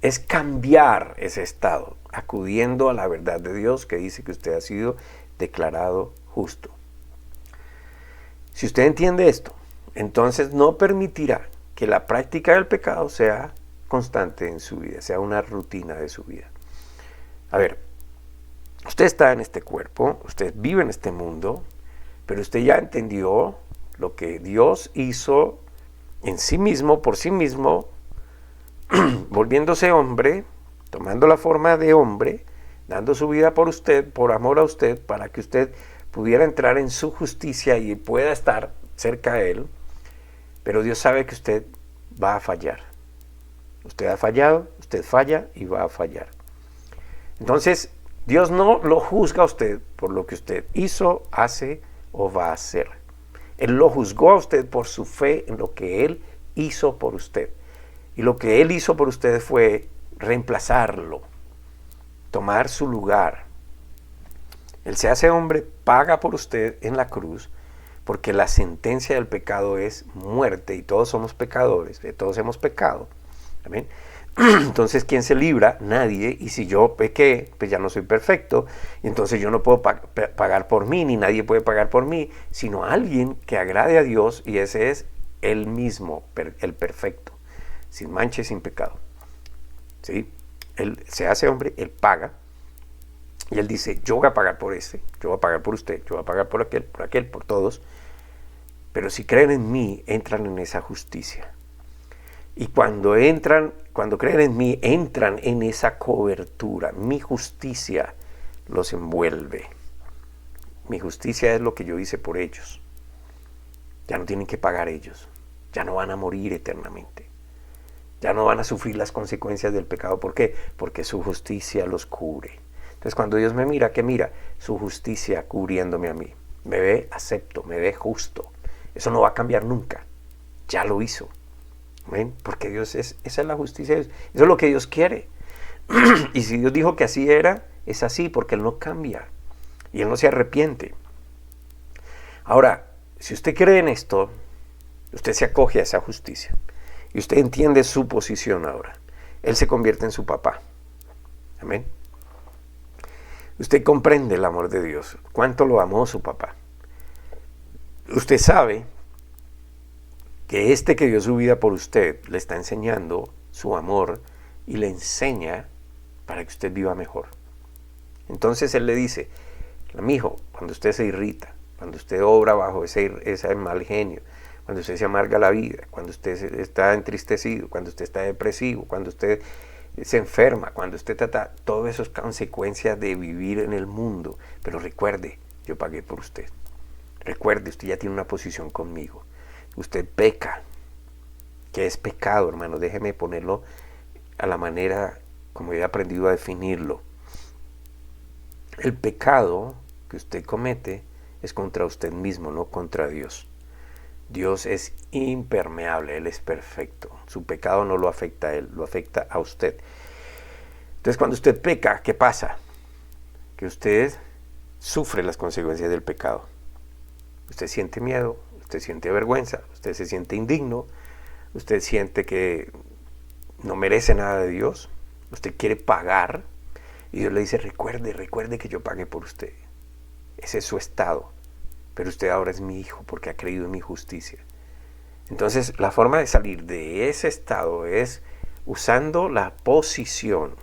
es cambiar ese estado, acudiendo a la verdad de Dios que dice que usted ha sido declarado justo. Si usted entiende esto, entonces no permitirá que la práctica del pecado sea constante en su vida, sea una rutina de su vida. A ver, usted está en este cuerpo, usted vive en este mundo, pero usted ya entendió lo que Dios hizo en sí mismo, por sí mismo, volviéndose hombre, tomando la forma de hombre, dando su vida por usted, por amor a usted, para que usted pudiera entrar en su justicia y pueda estar cerca de Él. Pero Dios sabe que usted va a fallar. Usted ha fallado, usted falla y va a fallar. Entonces, Dios no lo juzga a usted por lo que usted hizo, hace o va a hacer. Él lo juzgó a usted por su fe en lo que Él hizo por usted. Y lo que Él hizo por usted fue reemplazarlo, tomar su lugar. Él se hace hombre, paga por usted en la cruz, porque la sentencia del pecado es muerte y todos somos pecadores, todos hemos pecado. ¿Amén? Entonces, ¿quién se libra? Nadie. Y si yo pequé, pues ya no soy perfecto, entonces yo no puedo pagar por mí, ni nadie puede pagar por mí, sino alguien que agrade a Dios, y ese es Él mismo, el perfecto, sin mancha y sin pecado. ¿Sí? Él se hace hombre, Él paga, y Él dice, yo voy a pagar por este, yo voy a pagar por usted, yo voy a pagar por aquel, por todos, pero si creen en mí, entran en esa justicia. Y cuando creen en mí, entran en esa cobertura. Mi justicia los envuelve. Mi justicia es lo que yo hice por ellos. Ya no tienen que pagar ellos. Ya no van a morir eternamente. Ya no van a sufrir las consecuencias del pecado. ¿Por qué? Porque su justicia los cubre. Entonces cuando Dios me mira, ¿qué mira? Su justicia cubriéndome a mí. Me ve acepto, me ve justo. Eso no va a cambiar nunca. Ya lo hizo. ¿Ven? Porque esa es la justicia. Eso es lo que Dios quiere. Y si Dios dijo que así era, es así, porque Él no cambia. Y Él no se arrepiente. Ahora, si usted cree en esto, usted se acoge a esa justicia. Y usted entiende su posición ahora. Él se convierte en su papá. Amén. Usted comprende el amor de Dios. Cuánto lo amó su papá. Usted sabe que que dio su vida por usted le está enseñando su amor y le enseña para que usted viva mejor. Entonces Él le dice, mijo, cuando usted se irrita, cuando usted obra bajo ese mal genio, cuando usted se amarga la vida, cuando usted está entristecido, cuando usted está depresivo, cuando usted se enferma, cuando usted trata, todo eso es consecuencia de vivir en el mundo. Pero recuerde, yo pagué por usted. Recuerde, usted ya tiene una posición conmigo. Usted peca. ¿Qué es pecado, hermano? Déjeme ponerlo a la manera como he aprendido a definirlo. El pecado que usted comete es contra usted mismo, no contra Dios. Dios es impermeable, Él es perfecto. Su pecado no lo afecta a Él, lo afecta a usted. Entonces cuando usted peca, ¿qué pasa? Que usted sufre las consecuencias del pecado. Usted siente miedo, usted siente vergüenza, usted se siente indigno, usted siente que no merece nada de Dios, usted quiere pagar, y Dios le dice, recuerde que yo pagué por usted. Ese es su estado, pero usted ahora es mi hijo porque ha creído en mi justicia. Entonces la forma de salir de ese estado es usando la posición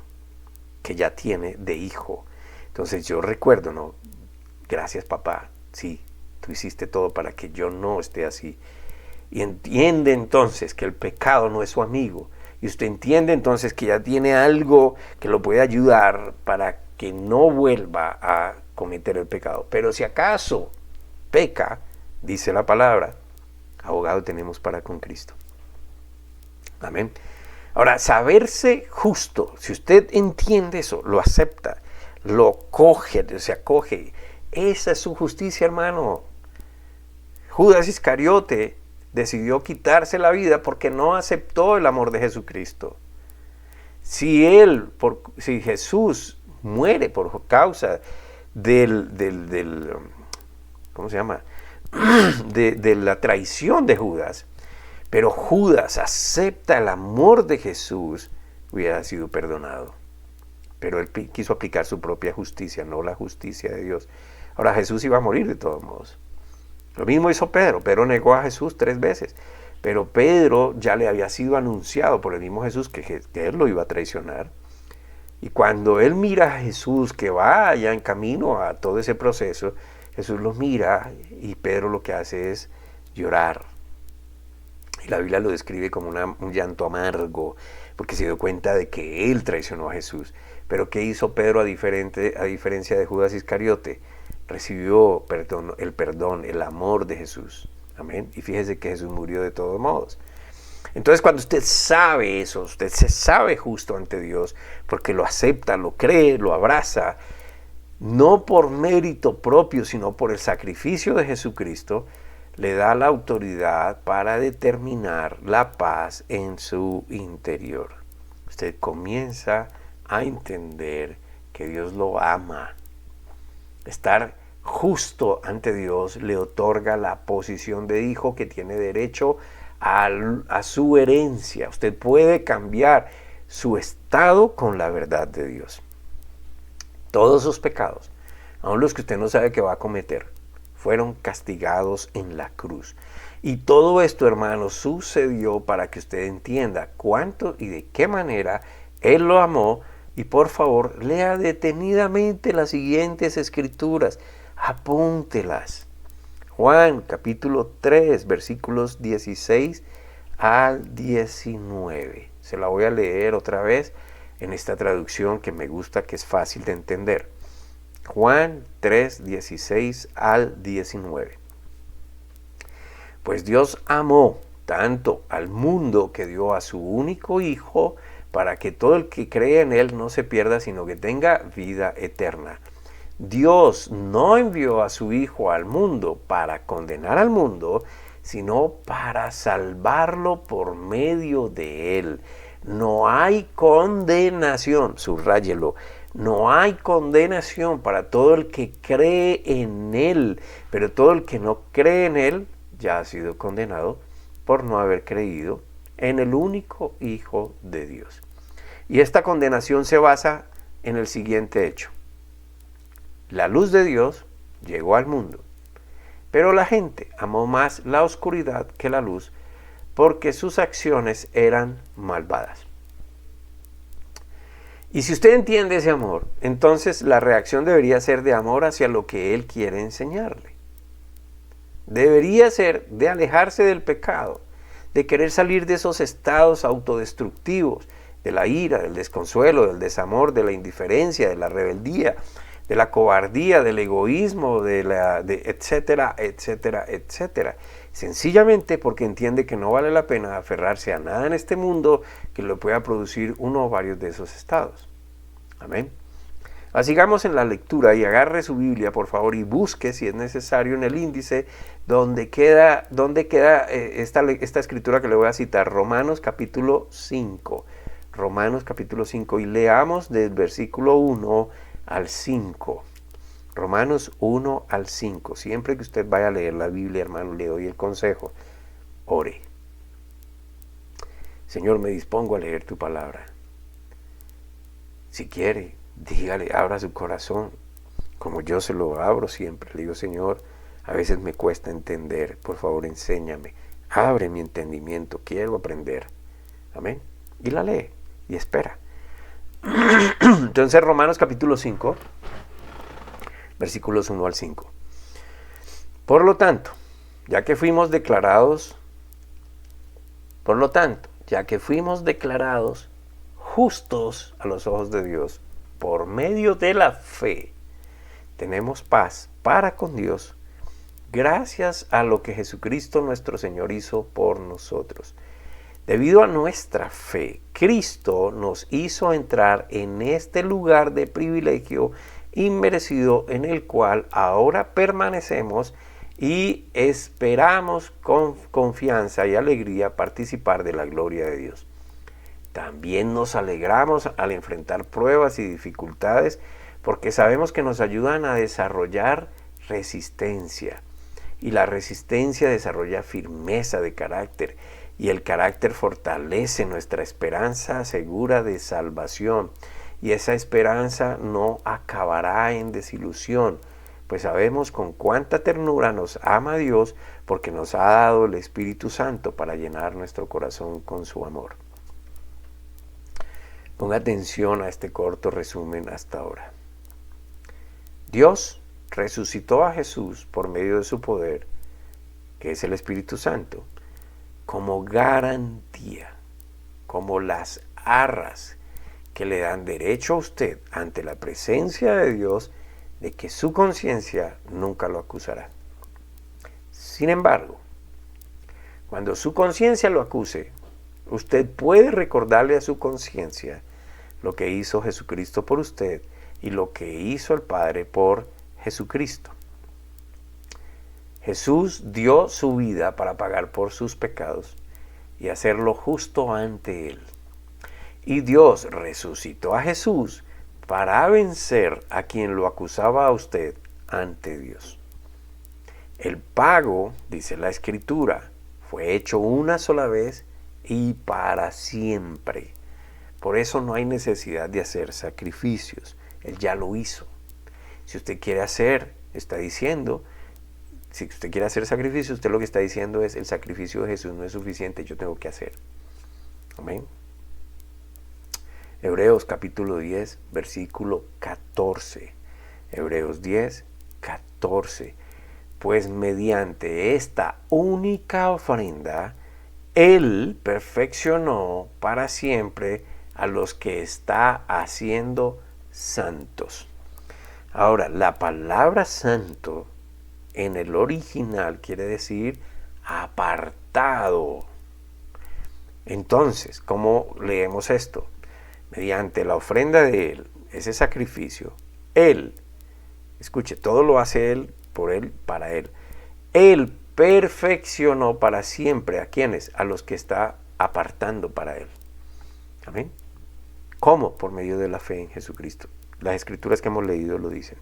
que ya tiene de hijo. Entonces yo recuerdo, ¿no? Gracias papá, sí, tú hiciste todo para que yo no esté así. Y entiende entonces que el pecado no es su amigo. Y usted entiende entonces que ya tiene algo que lo puede ayudar para que no vuelva a cometer el pecado. Pero si acaso peca, dice la palabra, abogado tenemos para con Cristo. Amén. Ahora, saberse justo, si usted entiende eso, lo acepta, lo coge, se acoge, esa es su justicia, hermano. Judas Iscariote decidió quitarse la vida porque no aceptó el amor de Jesucristo. Si Jesús muere por causa ¿cómo se llama? de la traición de Judas, pero Judas acepta el amor de Jesús, hubiera sido perdonado. Pero él quiso aplicar su propia justicia, no la justicia de Dios. Ahora Jesús iba a morir de todos modos. Lo mismo hizo Pedro. Pedro negó a Jesús 3 veces. Pero Pedro ya le había sido anunciado por el mismo Jesús que él lo iba a traicionar. Y cuando él mira a Jesús que va ya en camino a todo ese proceso, Jesús lo mira y Pedro lo que hace es llorar. Y la Biblia lo describe como un llanto amargo, porque se dio cuenta de que él traicionó a Jesús. Pero ¿qué hizo Pedro a diferencia de Judas Iscariote? Recibió el perdón, el amor de Jesús. Amén. Y fíjese que Jesús murió de todos modos. Entonces cuando usted sabe eso, usted se sabe justo ante Dios, porque lo acepta, lo cree, lo abraza, no por mérito propio, sino por el sacrificio de Jesucristo, le da la autoridad para determinar la paz en su interior. Usted comienza a entender que Dios lo ama. Estar justo ante Dios le otorga la posición de hijo que tiene derecho a su herencia. Usted puede cambiar su estado con la verdad de Dios. Todos sus pecados, aun los que usted no sabe que va a cometer, fueron castigados en la cruz. Y todo esto, hermanos, sucedió para que usted entienda cuánto y de qué manera Él lo amó. Y por favor, lea detenidamente las siguientes escrituras, apúntelas. Juan capítulo 3, versículos 16 al 19. Se la voy a leer otra vez en esta traducción que me gusta, que es fácil de entender. Juan 3, 16 al 19. Pues Dios amó tanto al mundo que dio a su único Hijo, para que todo el que cree en Él no se pierda, sino que tenga vida eterna. Dios no envió a su Hijo al mundo para condenar al mundo, sino para salvarlo por medio de Él. No hay condenación, subráyelo, no hay condenación para todo el que cree en Él, pero todo el que no cree en Él ya ha sido condenado por no haber creído en el único Hijo de Dios. Y esta condenación se basa en el siguiente hecho. La luz de Dios llegó al mundo, pero la gente amó más la oscuridad que la luz, porque sus acciones eran malvadas. Y si usted entiende ese amor, entonces la reacción debería ser de amor hacia lo que Él quiere enseñarle. Debería ser de alejarse del pecado, de querer salir de esos estados autodestructivos, de la ira, del desconsuelo, del desamor, de la indiferencia, de la rebeldía, de la cobardía, del egoísmo, etcétera, etcétera, etcétera. Sencillamente porque entiende que no vale la pena aferrarse a nada en este mundo que le pueda producir uno o varios de esos estados. Amén. Sigamos en la lectura y agarre su Biblia, por favor, y busque, si es necesario, en el índice donde queda esta escritura que le voy a citar, Romanos capítulo 5. Romanos capítulo 5, y leamos del versículo 1 al 5. Romanos 1 al 5. Siempre que usted vaya a leer la Biblia, hermano, le doy el consejo: ore. Señor, me dispongo a leer tu palabra. Si quiere, dígale, abra su corazón, como yo se lo abro siempre. Le digo: Señor, a veces me cuesta entender, por favor enséñame, abre mi entendimiento, quiero aprender. Amén. Y la lee y espera. Entonces, Romanos capítulo 5, versículos 1 al 5. Por lo tanto, ya que fuimos declarados justos a los ojos de Dios, por medio de la fe, tenemos paz para con Dios, gracias a lo que Jesucristo nuestro Señor hizo por nosotros. Debido a nuestra fe, Cristo nos hizo entrar en este lugar de privilegio inmerecido, en el cual ahora permanecemos y esperamos con confianza y alegría participar de la gloria de Dios. También nos alegramos al enfrentar pruebas y dificultades, porque sabemos que nos ayudan a desarrollar resistencia. Y la resistencia desarrolla firmeza de carácter, y el carácter fortalece nuestra esperanza segura de salvación. Y esa esperanza no acabará en desilusión, pues sabemos con cuánta ternura nos ama Dios, porque nos ha dado el Espíritu Santo para llenar nuestro corazón con su amor. Ponga atención a este corto resumen hasta ahora. Dios resucitó a Jesús por medio de su poder, que es el Espíritu Santo, como garantía, como las arras que le dan derecho a usted ante la presencia de Dios de que su conciencia nunca lo acusará. Sin embargo, cuando su conciencia lo acuse, usted puede recordarle a su conciencia lo que hizo Jesucristo por usted y lo que hizo el Padre por Jesucristo. Jesús dio su vida para pagar por sus pecados y hacerlo justo ante Él. Y Dios resucitó a Jesús para vencer a quien lo acusaba a usted ante Dios. El pago, dice la Escritura, fue hecho una sola vez y para siempre. Por eso no hay necesidad de hacer sacrificios. Él ya lo hizo. Si usted quiere hacer, está diciendo, si usted quiere hacer sacrificio, usted lo que está diciendo es: el sacrificio de Jesús no es suficiente, yo tengo que hacer. Amén. Hebreos capítulo 10, versículo 14. Hebreos 10, 14. Pues mediante esta única ofrenda, Él perfeccionó para siempre a los que está haciendo santos. Ahora, la palabra santo en el original quiere decir apartado. Entonces, ¿cómo leemos esto? Mediante la ofrenda de Él, ese sacrificio, Él, escuche, todo lo hace Él, por Él, para Él. Él perfeccionó para siempre a quienes, a los que está apartando para Él. Amén. ¿Cómo? Por medio de la fe en Jesucristo. Las escrituras que hemos leído lo dicen.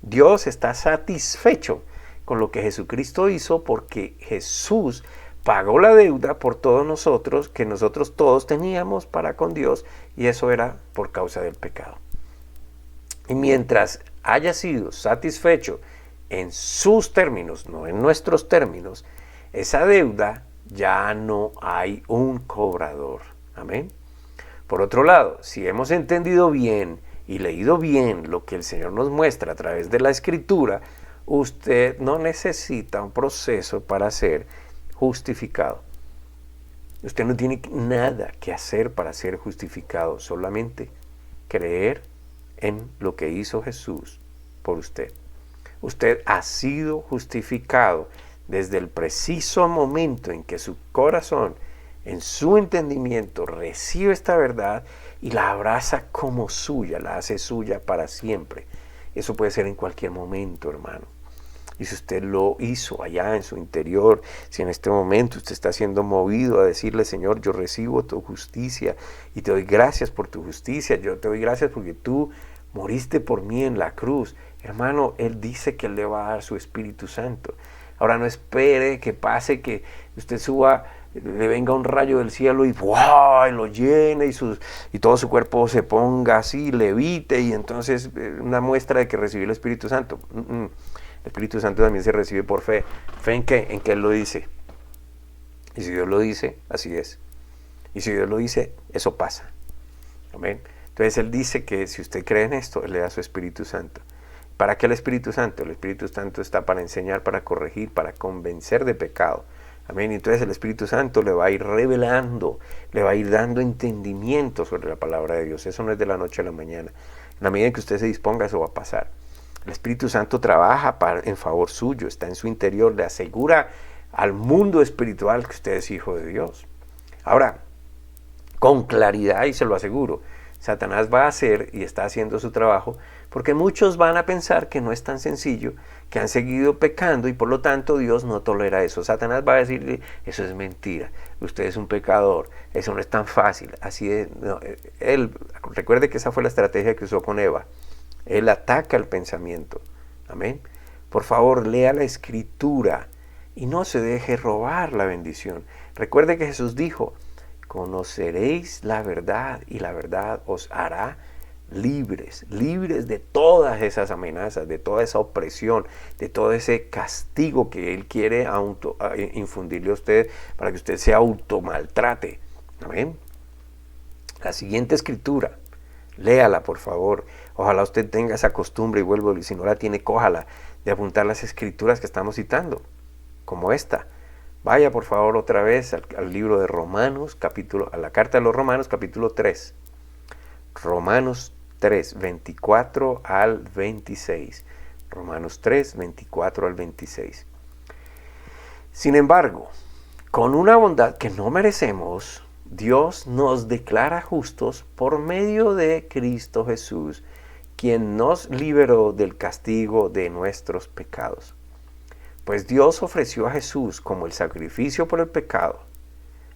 Dios está satisfecho con lo que Jesucristo hizo porque Jesús pagó la deuda por todos nosotros, que nosotros todos teníamos para con Dios, y eso era por causa del pecado. Y mientras haya sido satisfecho en sus términos, no en nuestros términos, esa deuda ya no hay un cobrador. Amén. Por otro lado, si hemos entendido bien y leído bien lo que el Señor nos muestra a través de la Escritura, usted no necesita un proceso para ser justificado. Usted no tiene nada que hacer para ser justificado, solamente creer en lo que hizo Jesús por usted. Usted ha sido justificado desde el preciso momento en que su corazón, en su entendimiento, recibe esta verdad y la abraza como suya, la hace suya para siempre. Eso puede ser en cualquier momento, hermano. Y si usted lo hizo allá en su interior, si en este momento usted está siendo movido a decirle, Señor, yo recibo tu justicia y te doy gracias por tu justicia, yo te doy gracias porque tú moriste por mí en la cruz. Hermano, Él dice que Él le va a dar su Espíritu Santo. Ahora no espere que pase, que usted suba, le venga un rayo del cielo y ¡wow! Y lo llene y todo su cuerpo se ponga así, levite, y entonces una muestra de que recibió el Espíritu Santo. El Espíritu Santo también se recibe por fe. ¿Fe en qué? En que Él lo dice. Y si Dios lo dice, así es. Y si Dios lo dice, eso pasa. Amén. Entonces Él dice que si usted cree en esto, Él le da su Espíritu Santo. ¿Para qué el Espíritu Santo? El Espíritu Santo está para enseñar, para corregir, para convencer de pecado. Amén. Entonces el Espíritu Santo le va a ir revelando, le va a ir dando entendimiento sobre la palabra de Dios. Eso no es de la noche a la mañana. En la medida en que usted se disponga, eso va a pasar. El Espíritu Santo trabaja en favor suyo, está en su interior, le asegura al mundo espiritual que usted es hijo de Dios. Ahora, con claridad, y se lo aseguro, Satanás va a hacer y está haciendo su trabajo, porque muchos van a pensar que no es tan sencillo, que han seguido pecando y por lo tanto Dios no tolera eso. Satanás va a decirle, eso es mentira, usted es un pecador, eso no es tan fácil. Así es, no, él, recuerde que esa fue la estrategia que usó con Eva. Él ataca el pensamiento. Amén. Por favor, lea la Escritura y no se deje robar la bendición. Recuerde que Jesús dijo, conoceréis la verdad y la verdad os hará libres, libres de todas esas amenazas, de toda esa opresión, de todo ese castigo que Él quiere infundirle a usted para que usted se automaltrate. Amén. La siguiente escritura, léala por favor. Ojalá usted tenga esa costumbre y vuelvo, y si no la tiene, cójala, de apuntar las escrituras que estamos citando, como esta. Vaya por favor otra vez al libro de Romanos, a la carta de los Romanos, capítulo 3. Romanos 3, 24 al 26. Romanos 3, 24 al 26. Sin embargo, con una bondad que no merecemos, Dios nos declara justos por medio de Cristo Jesús, quien nos liberó del castigo de nuestros pecados. Pues Dios ofreció a Jesús como el sacrificio por el pecado.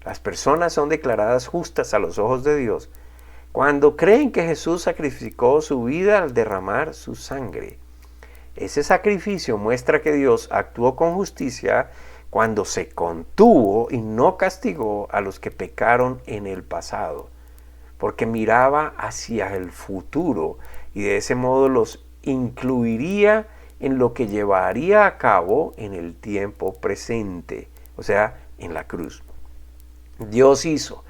Las personas son declaradas justas a los ojos de Dios cuando creen que Jesús sacrificó su vida al derramar su sangre. Ese sacrificio muestra que Dios actuó con justicia cuando se contuvo y no castigó a los que pecaron en el pasado, porque miraba hacia el futuro y de ese modo los incluiría en lo que llevaría a cabo en el tiempo presente, o sea, en la cruz. Dios hizo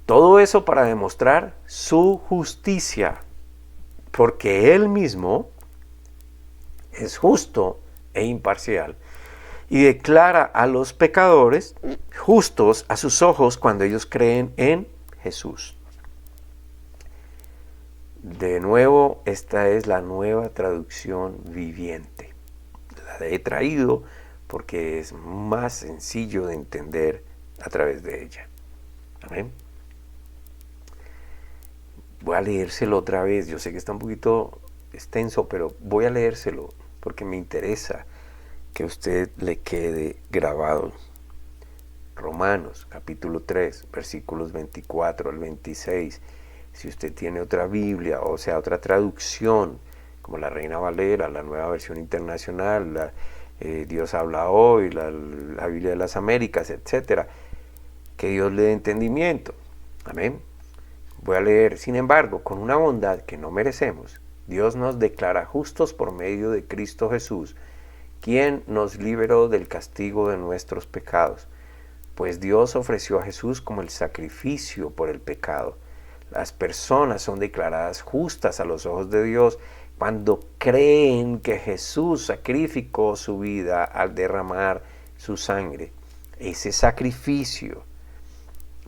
todo eso para demostrar su justicia, porque Él mismo es justo e imparcial. y declara a los pecadores justos a sus ojos cuando ellos creen en Jesús. De nuevo, esta es la nueva traducción viviente. La he traído porque es más sencillo de entender a través de ella. Amén. Voy a leérselo otra vez. Yo sé que está un poquito extenso, pero voy a leérselo porque me interesa que a usted le quede grabado. Romanos, capítulo 3, versículos 24 al 26. Si usted tiene otra Biblia, o sea, otra traducción, como la Reina Valera, la Nueva Versión Internacional, Dios habla hoy, la Biblia de las Américas, etc. Que Dios le dé entendimiento. Amén. Voy a leer, sin embargo, con una bondad que no merecemos, Dios nos declara justos por medio de Cristo Jesús, quien nos liberó del castigo de nuestros pecados. Pues Dios ofreció a Jesús como el sacrificio por el pecado. Las personas son declaradas justas a los ojos de Dios cuando creen que Jesús sacrificó su vida al derramar su sangre. Ese sacrificio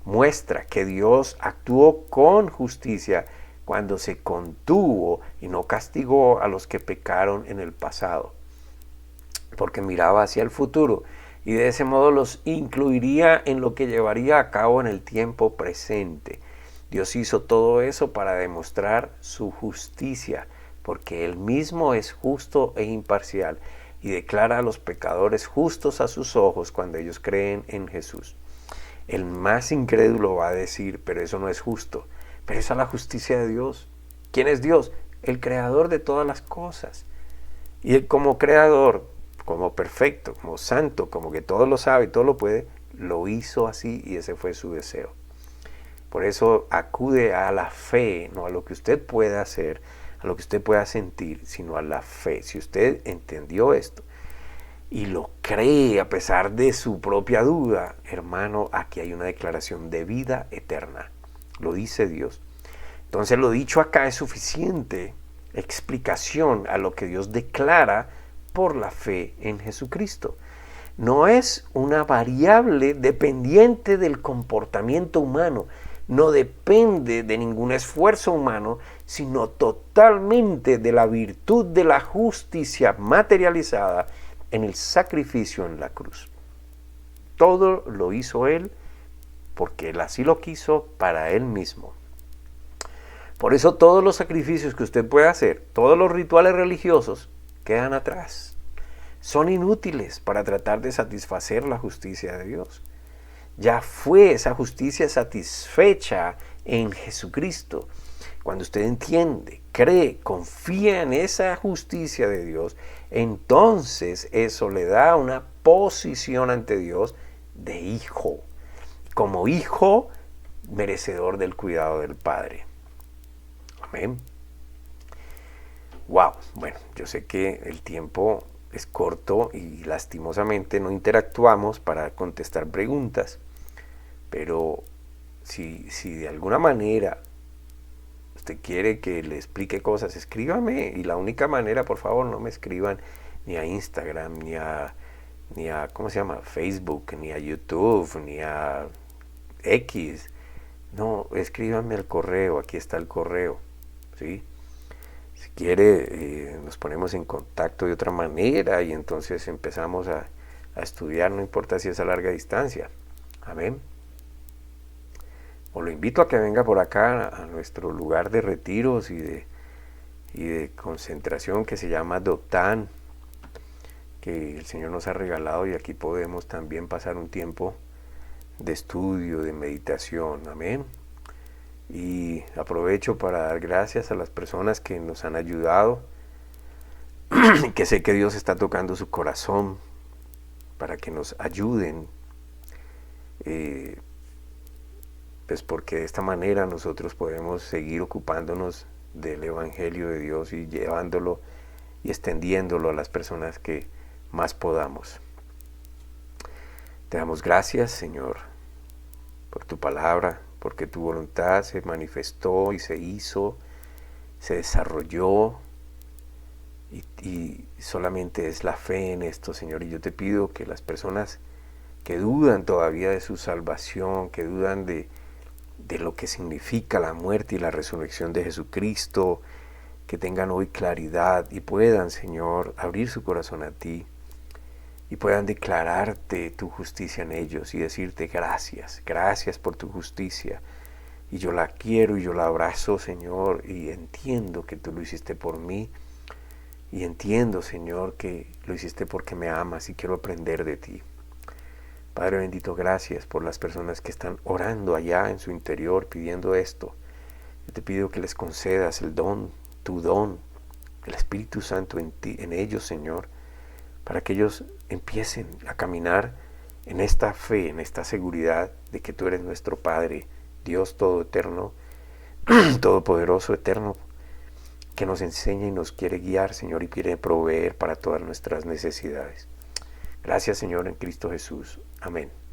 muestra que Dios actuó con justicia cuando se contuvo y no castigó a los que pecaron en el pasado, porque miraba hacia el futuro y de ese modo los incluiría en lo que llevaría a cabo en el tiempo presente. Dios hizo todo eso para demostrar su justicia, porque Él mismo es justo e imparcial y declara a los pecadores justos a sus ojos cuando ellos creen en Jesús. El más incrédulo va a decir, pero eso no es justo. Pero esa es la justicia de Dios. ¿Quién es Dios? El creador de todas las cosas. Y Él como creador, como perfecto, como santo, como que todo lo sabe y todo lo puede, lo hizo así y ese fue su deseo. Por eso acude a la fe, no a lo que usted pueda hacer, a lo que usted pueda sentir, sino a la fe. Si usted entendió esto y lo cree a pesar de su propia duda, hermano, aquí hay una declaración de vida eterna. Lo dice Dios. Entonces lo dicho acá es suficiente explicación a lo que Dios declara por la fe en Jesucristo. No es una variable dependiente del comportamiento humano, no depende de ningún esfuerzo humano, sino totalmente de la virtud de la justicia materializada en el sacrificio en la cruz. Todo lo hizo Él porque Él así lo quiso para Él mismo. Por eso todos los sacrificios que usted puede hacer, todos los rituales religiosos, quedan atrás. Son inútiles para tratar de satisfacer la justicia de Dios. Ya fue esa justicia satisfecha en Jesucristo. Cuando usted entiende, cree, confía en esa justicia de Dios, entonces eso le da una posición ante Dios de hijo. Como hijo, merecedor del cuidado del Padre. Amén. Wow, bueno, yo sé que el tiempo es corto y lastimosamente no interactuamos para contestar preguntas, pero si de alguna manera usted quiere que le explique cosas, escríbame, y la única manera, por favor, no me escriban ni a Instagram, ni a ¿cómo se llama? Facebook, ni a YouTube, ni a X. No, escríbanme al correo, aquí está el correo, ¿sí? Si quiere, nos ponemos en contacto de otra manera y entonces empezamos a estudiar, no importa si es a larga distancia. Amén. O lo invito a que venga por acá a nuestro lugar de retiros y de concentración que se llama Doctán, que el Señor nos ha regalado, y aquí podemos también pasar un tiempo de estudio, de meditación. Amén. Y aprovecho para dar gracias a las personas que nos han ayudado, que sé que Dios está tocando su corazón para que nos ayuden, pues porque de esta manera nosotros podemos seguir ocupándonos del Evangelio de Dios y llevándolo y extendiéndolo a las personas que más podamos. Te damos gracias, Señor, por tu palabra, porque tu voluntad se manifestó y se hizo, se desarrolló, y solamente es la fe en esto, Señor. Y yo te pido que las personas que dudan todavía de su salvación, que dudan de lo que significa la muerte y la resurrección de Jesucristo, que tengan hoy claridad y puedan, Señor, abrir su corazón a ti y puedan declararte tu justicia en ellos y decirte gracias, gracias por tu justicia. Y yo la quiero y yo la abrazo, Señor, y entiendo que tú lo hiciste por mí. Y entiendo, Señor, que lo hiciste porque me amas y quiero aprender de ti. Padre bendito, gracias por las personas que están orando allá en su interior pidiendo esto. Yo te pido que les concedas el don, tu don, el Espíritu Santo en ti, en ellos, Señor, para que ellos empiecen a caminar en esta fe, en esta seguridad de que tú eres nuestro Padre, Dios todo eterno, todopoderoso, eterno, que nos enseña y nos quiere guiar, Señor, y quiere proveer para todas nuestras necesidades. Gracias, Señor, en Cristo Jesús. Amén.